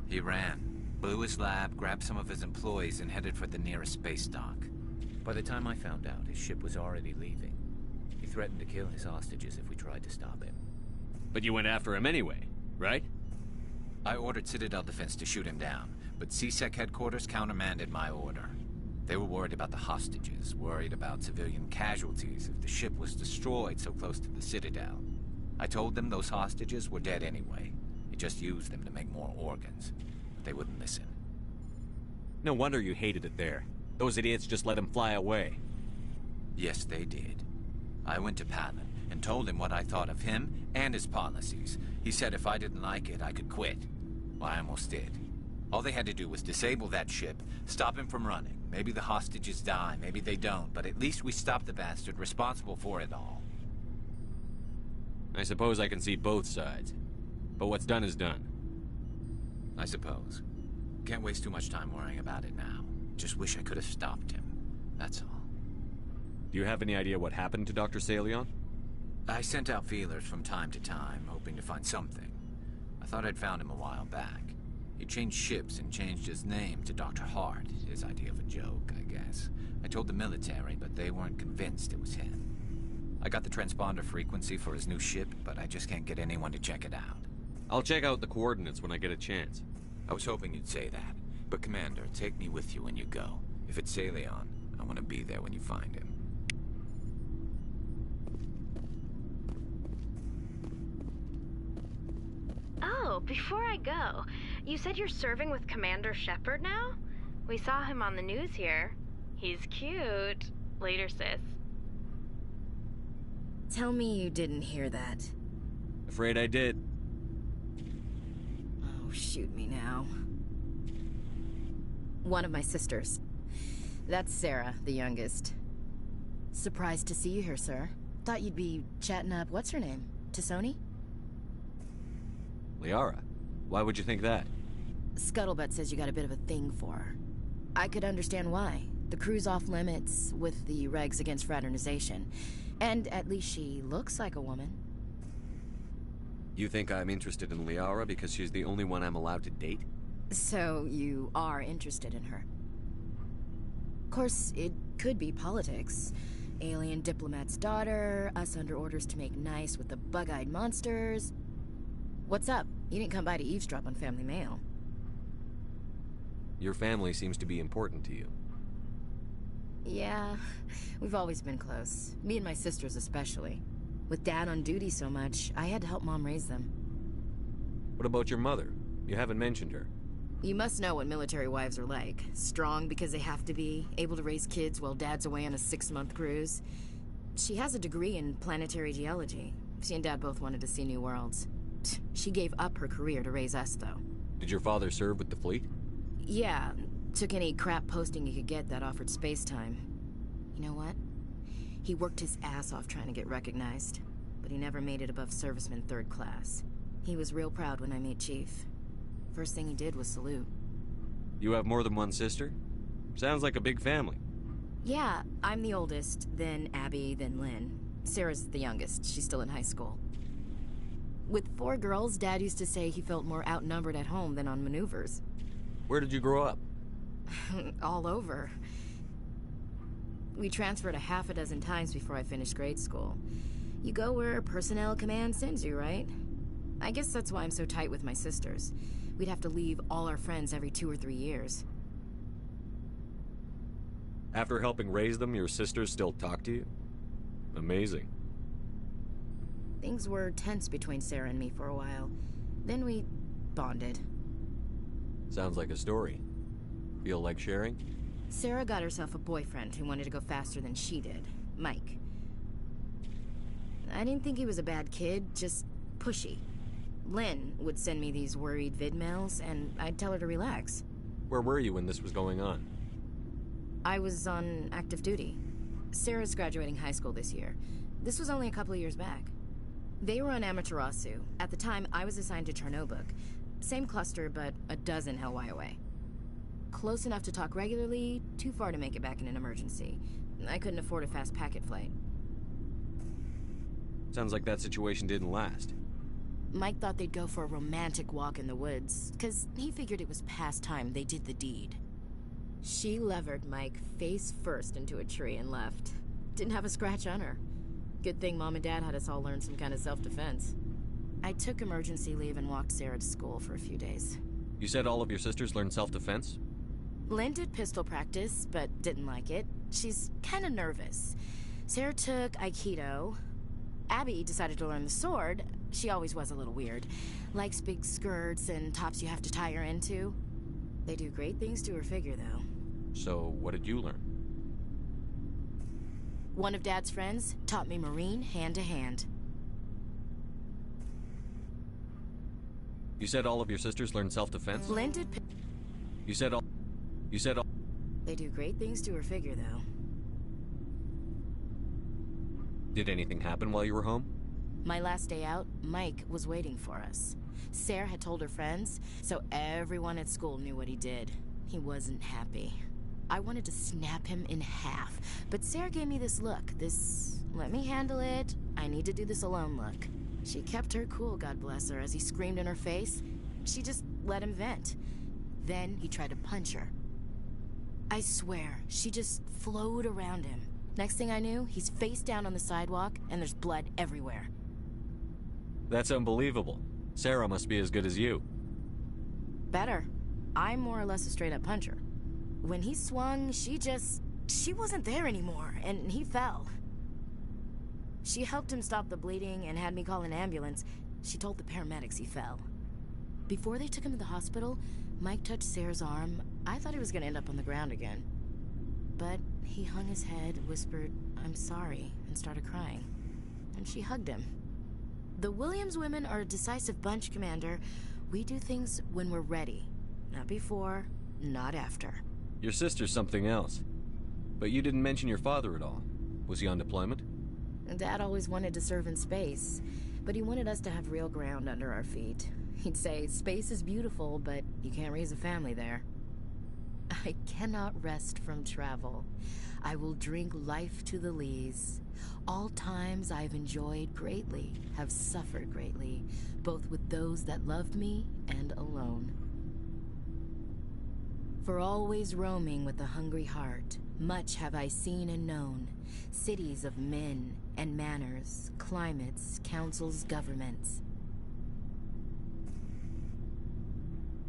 He ran, blew his lab, grabbed some of his employees, and headed for the nearest space dock. By the time I found out, his ship was already leaving. He threatened to kill his hostages if we tried to stop him. But you went after him anyway, right? I ordered Citadel Defense to shoot him down, but CSEC headquarters countermanded my order. They were worried about the hostages, worried about civilian casualties if the ship was destroyed so close to the Citadel. I told them those hostages were dead anyway. He just used them to make more organs. But they wouldn't listen. No wonder you hated it there. Those idiots just let him fly away. Yes, they did. I went to Palin and told him what I thought of him and his policies. He said if I didn't like it, I could quit. Well, I almost did. All they had to do was disable that ship, stop him from running. Maybe the hostages die, maybe they don't, but at least we stopped the bastard responsible for it all. I suppose I can see both sides. But what's done is done. I suppose. Can't waste too much time worrying about it now. Just wish I could have stopped him. That's all. Do you have any idea what happened to Dr. Salion? I sent out feelers from time to time, hoping to find something. I thought I'd found him a while back. He changed ships and changed his name to Dr. Hart, his idea of a joke, I guess. I told the military, but they weren't convinced it was him. I got the transponder frequency for his new ship, but I just can't get anyone to check it out. I'll check out the coordinates when I get a chance. I was hoping you'd say that. But Commander, take me with you when you go. If it's Salion, I want to be there when you find him. Oh, before I go, you said you're serving with Commander Shepard now? We saw him on the news here. He's cute. Later, sis. Tell me you didn't hear that. Afraid I did. Oh, shoot me now. One of my sisters. That's Sarah, the youngest. Surprised to see you here, sir. Thought you'd be chatting up, what's her name? Tassoni? Liara? Why would you think that? Scuttlebutt says you got a bit of a thing for her. I could understand why. The crew's off limits with the regs against fraternization. And at least she looks like a woman. You think I'm interested in Liara because she's the only one I'm allowed to date? So you are interested in her. Of course, it could be politics. Alien diplomat's daughter, us under orders to make nice with the bug-eyed monsters. What's up? You didn't come by to eavesdrop on Family Mail. Your family seems to be important to you. Yeah, we've always been close. Me and my sisters especially. With Dad on duty so much, I had to help Mom raise them. What about your mother? You haven't mentioned her. You must know what military wives are like. Strong because they have to be, able to raise kids while Dad's away on a 6-month cruise. She has a degree in planetary geology. She and Dad both wanted to see new worlds. She gave up her career to raise us, though. Did your father serve with the fleet? Yeah, took any crap posting he could get that offered space time. You know what? He worked his ass off trying to get recognized, but he never made it above serviceman 3rd class. He was real proud when I made Chief. First thing he did was salute. You have more than one sister? Sounds like a big family. Yeah, I'm the oldest, then Abby, then Lynn. Sarah's the youngest. She's still in high school. With 4 girls, Dad used to say he felt more outnumbered at home than on maneuvers. Where did you grow up? All over. We transferred a half a dozen times before I finished grade school. You go where personnel command sends you, right? I guess that's why I'm so tight with my sisters. We'd have to leave all our friends every 2 or 3 years. After helping raise them, your sisters still talk to you? Amazing. Things were tense between Sarah and me for a while. Then we bonded. Sounds like a story. Feel like sharing? Sarah got herself a boyfriend who wanted to go faster than she did. Mike. I didn't think he was a bad kid, just pushy. Lynn would send me these worried vid mails, and I'd tell her to relax. Where were you when this was going on? I was on active duty. Sarah's graduating high school this year. This was only a couple of years back. They were on Amaterasu. At the time, I was assigned to Chernobog. Same cluster, but a dozen LY away. Close enough to talk regularly, too far to make it back in an emergency. I couldn't afford a fast packet flight. Sounds like that situation didn't last. Mike thought they'd go for a romantic walk in the woods, because he figured it was past time they did the deed. She levered Mike face first into a tree and left. Didn't have a scratch on her. Good thing Mom and Dad had us all learn some kind of self-defense. I took emergency leave and walked Sarah to school for a few days. You said all of your sisters learned self-defense? Lynn did pistol practice, but didn't like it. She's kind of nervous. Sarah took Aikido. Abby decided to learn the sword. She always was a little weird. Likes big skirts and tops you have to tie her into. They do great things to her figure, though. So, what did you learn? One of Dad's friends taught me Marine hand-to-hand. You said all of your sisters learned self-defense? Lynn did You said all... They do great things to her figure, though. Did anything happen while you were home? My last day out, Mike was waiting for us. Sarah had told her friends, so everyone at school knew what he did. He wasn't happy. I wanted to snap him in half, but Sarah gave me this look, this let me handle it, I need to do this alone look. She kept her cool, God bless her, as he screamed in her face. She just let him vent. Then he tried to punch her. I swear, she just flowed around him. Next thing I knew, he's face down on the sidewalk, and there's blood everywhere. That's unbelievable. Sarah must be as good as you. Better. I'm more or less a straight-up puncher. When he swung, she wasn't there anymore, and he fell. She helped him stop the bleeding and had me call an ambulance. She told the paramedics he fell. Before they took him to the hospital, Mike touched Sarah's arm. I thought he was going to end up on the ground again. But he hung his head, whispered, "I'm sorry," and started crying. And she hugged him. The Williams women are a decisive bunch, Commander. We do things when we're ready. Not before, not after. Your sister's something else. But you didn't mention your father at all. Was he on deployment? Dad always wanted to serve in space, but he wanted us to have real ground under our feet. He'd say, space is beautiful, but you can't raise a family there. I cannot rest from travel. I will drink life to the lees. All times I've enjoyed greatly, have suffered greatly, both with those that loved me and alone. For always roaming with a hungry heart, much have I seen and known, cities of men and manners, climates, councils, governments.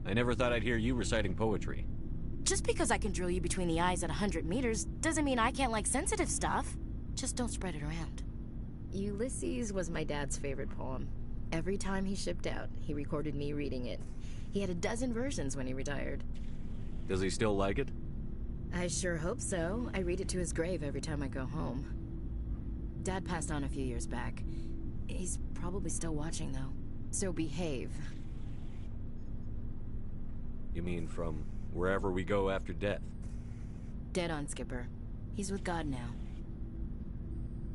I never thought I'd hear you reciting poetry. Just because I can drill you between the eyes at 100 meters doesn't mean I can't like sensitive stuff. Just don't spread it around. Ulysses was my dad's favorite poem. Every time he shipped out, he recorded me reading it. He had a dozen versions when he retired. Does he still like it? I sure hope so. I read it to his grave every time I go home. Dad passed on a few years back. He's probably still watching, though. So behave. You mean from wherever we go after death? Dead on, Skipper. He's with God now.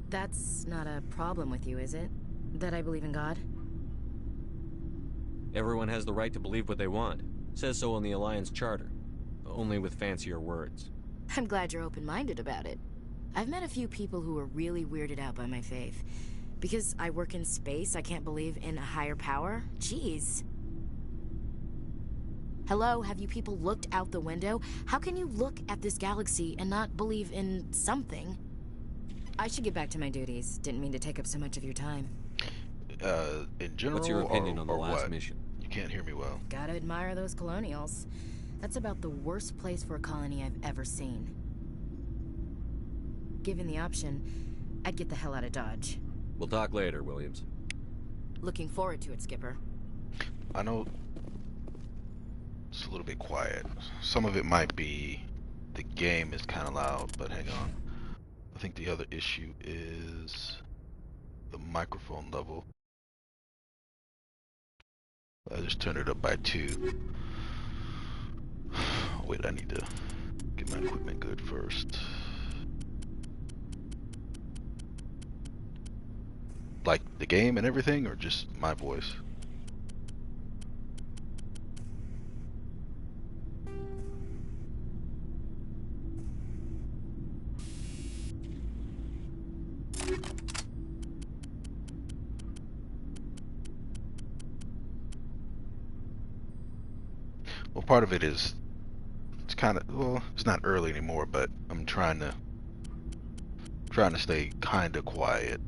That's not a problem with you, is it? That I believe in God? Everyone has the right to believe what they want. Says so in the Alliance Charter. Only with fancier words. I'm glad you're open-minded about it. I've met a few people who are really weirded out by my faith. Because I work in space, I can't believe in a higher power? Jeez. Hello, have you people looked out the window? How can you look at this galaxy and not believe in something? I should get back to my duties. Didn't mean to take up so much of your time. In general, what's your opinion on the last what? mission? You can't hear me well. Gotta admire those colonials. That's about the worst place for a colony I've ever seen. Given the option, I'd get the hell out of Dodge. We'll talk later, Williams. Looking forward to it, Skipper. I know it's a little bit quiet. Some of it might be the game is kind of loud, but hang on. I think the other issue is the microphone level. I just turned it up by 2. Wait, I need to get my equipment good first. Like the game and everything, or just my voice? Well, part of it is, it's kind of, well, it's not early anymore, but I'm trying to stay kind of quiet.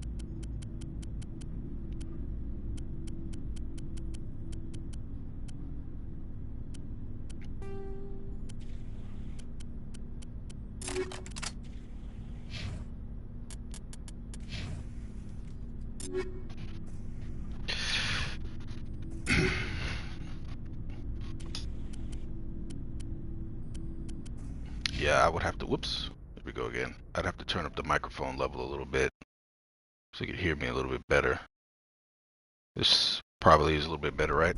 Yeah, I would have to, whoops, here we go again. I'd have to turn up the microphone level a little bit so you could hear me a little bit better. This probably is a little bit better, right?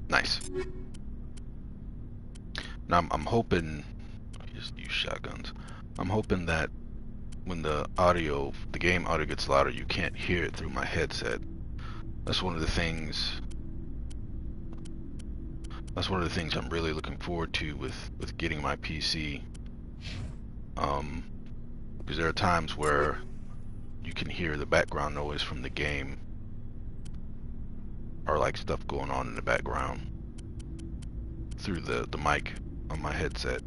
Nice. Now I'm hoping, just use shotguns. I'm hoping that when the game audio gets louder, you can't hear it through my headset. That's one of the things. That's one of the things I'm really looking forward to with getting my PC. Because there are times where you can hear the background noise from the game, or like stuff going on in the background through the mic on my headset.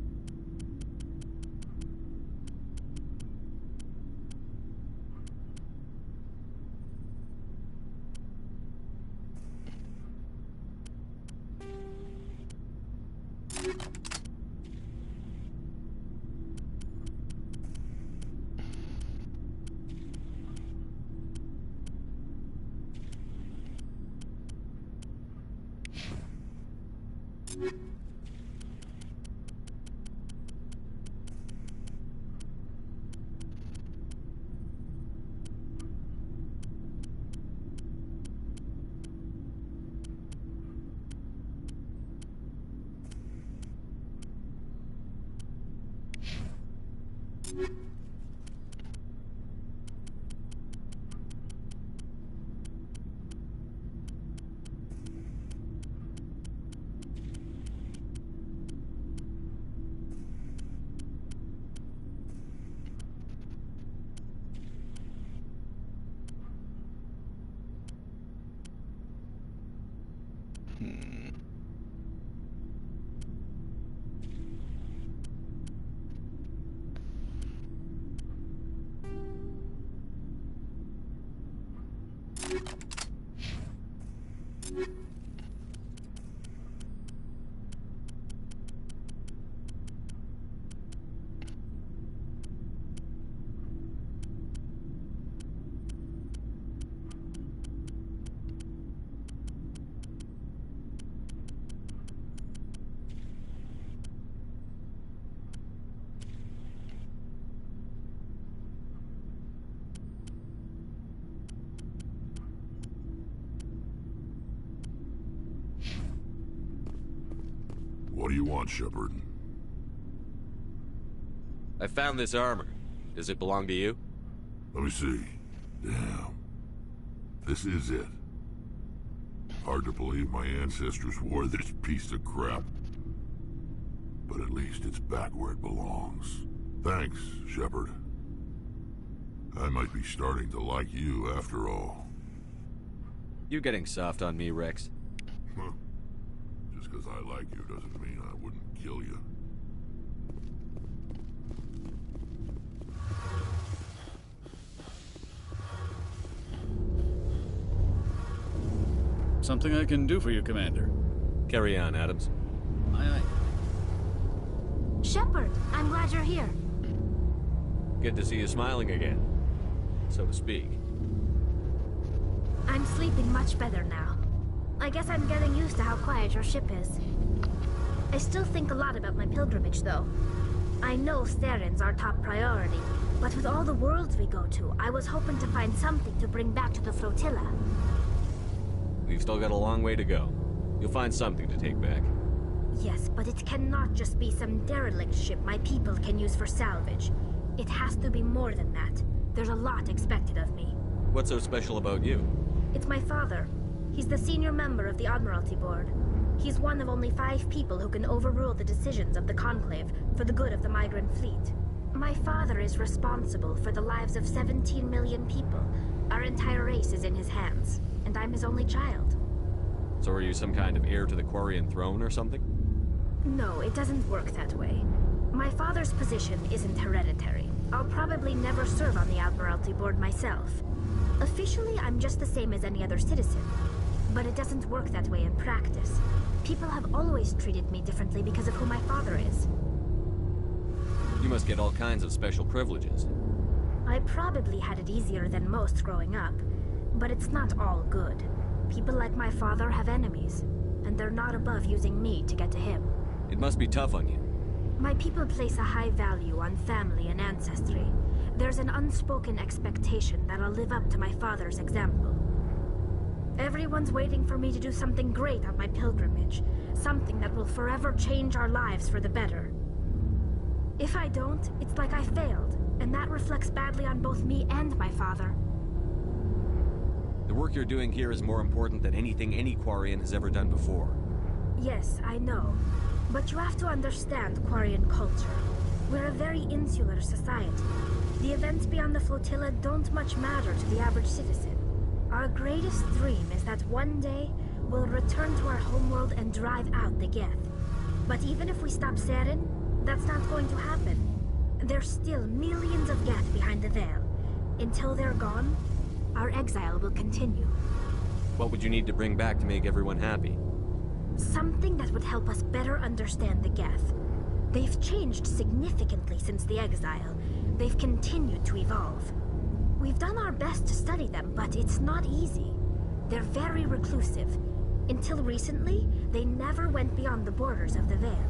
What do you want, Shepard? I found this armor. Does it belong to you? Let me see. Damn. This is it. Hard to believe my ancestors wore this piece of crap. But at least it's back where it belongs. Thanks, Shepard. I might be starting to like you after all. You getting soft on me, Rex? Just because I like you doesn't mean I wouldn't kill you. Something I can do for you, Commander. Carry on, Adams. Aye, aye. Shepard, I'm glad you're here. Good to see you smiling again, so to speak. I'm sleeping much better now. I guess I'm getting used to how quiet your ship is. I still think a lot about my pilgrimage, though. I know Theron's our top priority, but with all the worlds we go to, I was hoping to find something to bring back to the flotilla. We've still got a long way to go. You'll find something to take back. Yes, but it cannot just be some derelict ship my people can use for salvage. It has to be more than that. There's a lot expected of me. What's so special about you? It's my father. He's the senior member of the Admiralty Board. He's one of only 5 people who can overrule the decisions of the Conclave for the good of the migrant fleet. My father is responsible for the lives of 17 million people. Our entire race is in his hands, and I'm his only child. So are you some kind of heir to the Quarian throne or something? No, it doesn't work that way. My father's position isn't hereditary. I'll probably never serve on the Admiralty Board myself. Officially, I'm just the same as any other citizen. But it doesn't work that way in practice. People have always treated me differently because of who my father is. You must get all kinds of special privileges. I probably had it easier than most growing up, but it's not all good. People like my father have enemies, and they're not above using me to get to him. It must be tough on you. My people place a high value on family and ancestry. There's an unspoken expectation that I'll live up to my father's example. Everyone's waiting for me to do something great on my pilgrimage. Something that will forever change our lives for the better. If I don't, it's like I failed, and that reflects badly on both me and my father. The work you're doing here is more important than anything any Quarian has ever done before. Yes, I know. But you have to understand Quarian culture. We're a very insular society. The events beyond the flotilla don't much matter to the average citizen. Our greatest dream is that one day we'll return to our homeworld and drive out the Geth. But even if we stop Seren, that's not going to happen. There's still millions of Geth behind the veil. Until they're gone, our exile will continue. What would you need to bring back to make everyone happy? Something that would help us better understand the Geth. They've changed significantly since the exile. They've continued to evolve. We've done our best to study them, but it's not easy. They're very reclusive. Until recently, they never went beyond the borders of the Veil.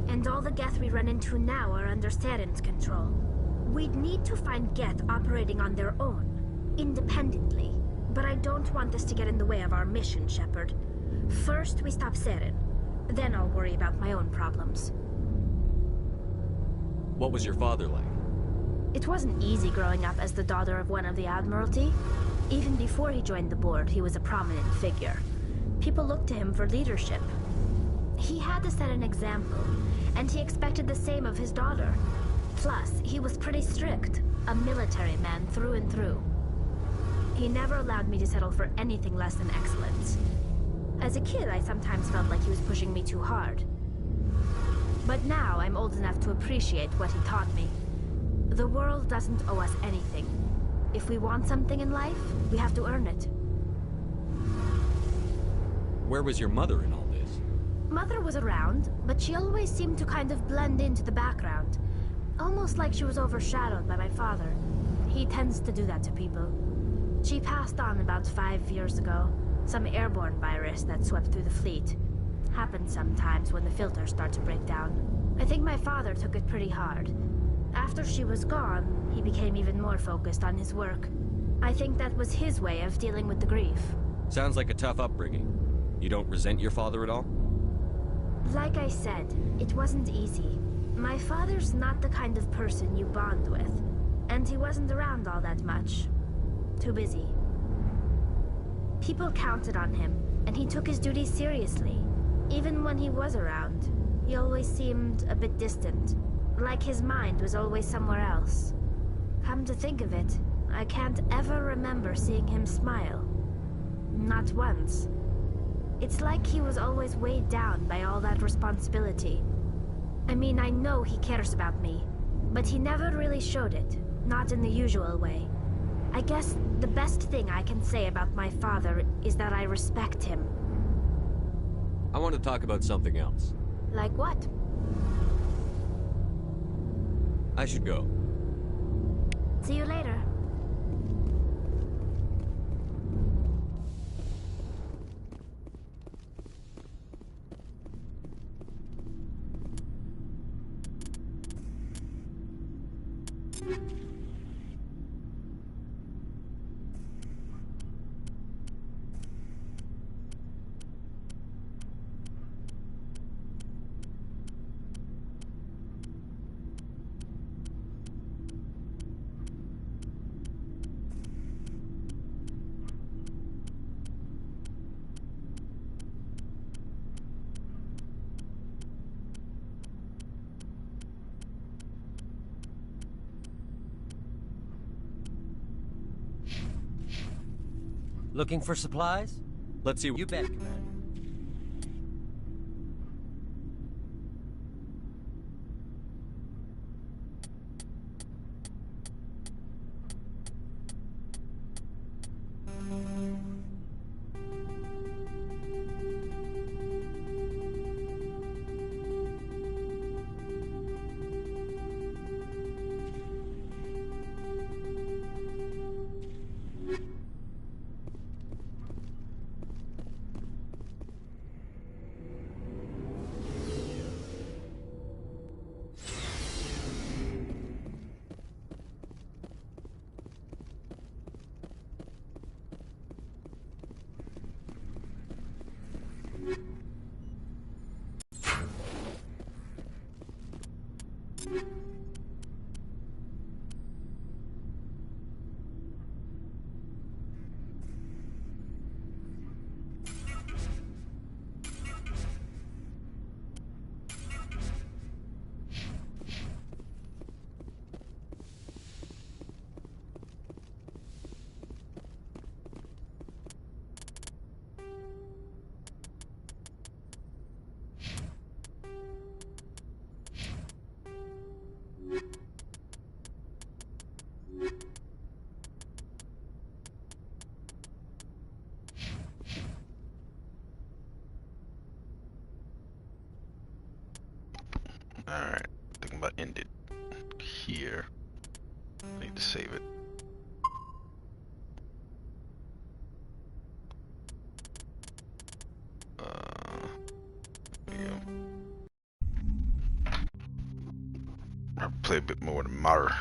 And all the Geth we run into now are under Seren's control. We'd need to find Geth operating on their own, independently. But I don't want this to get in the way of our mission, Shepard. First, we stop Seren. Then I'll worry about my own problems. What was your father like? It wasn't easy growing up as the daughter of one of the Admiralty. Even before he joined the board, he was a prominent figure. People looked to him for leadership. He had to set an example, and he expected the same of his daughter. Plus, he was pretty strict, a military man through and through. He never allowed me to settle for anything less than excellence. As a kid, I sometimes felt like he was pushing me too hard. But now, I'm old enough to appreciate what he taught me. The world doesn't owe us anything. If we want something in life, we have to earn it. Where was your mother in all this? Mother was around, but she always seemed to kind of blend into the background. Almost like she was overshadowed by my father. He tends to do that to people. She passed on about 5 years ago. Some airborne virus that swept through the fleet. Happens sometimes when the filters start to break down. I think my father took it pretty hard. After she was gone, he became even more focused on his work. I think that was his way of dealing with the grief. Sounds like a tough upbringing. You don't resent your father at all? Like I said, it wasn't easy. My father's not the kind of person you bond with. And he wasn't around all that much. Too busy. People counted on him, and he took his duties seriously. Even when he was around, he always seemed a bit distant. Like his mind was always somewhere else. Come to think of it, I can't ever remember seeing him smile. Not once. It's like he was always weighed down by all that responsibility. I mean, I know he cares about me, but he never really showed it, not in the usual way. I guess the best thing I can say about my father is that I respect him. I want to talk about something else. Like what? I should go. See you later. Looking for supplies? Let's see. You bet, Commander. play a bit more tomorrow.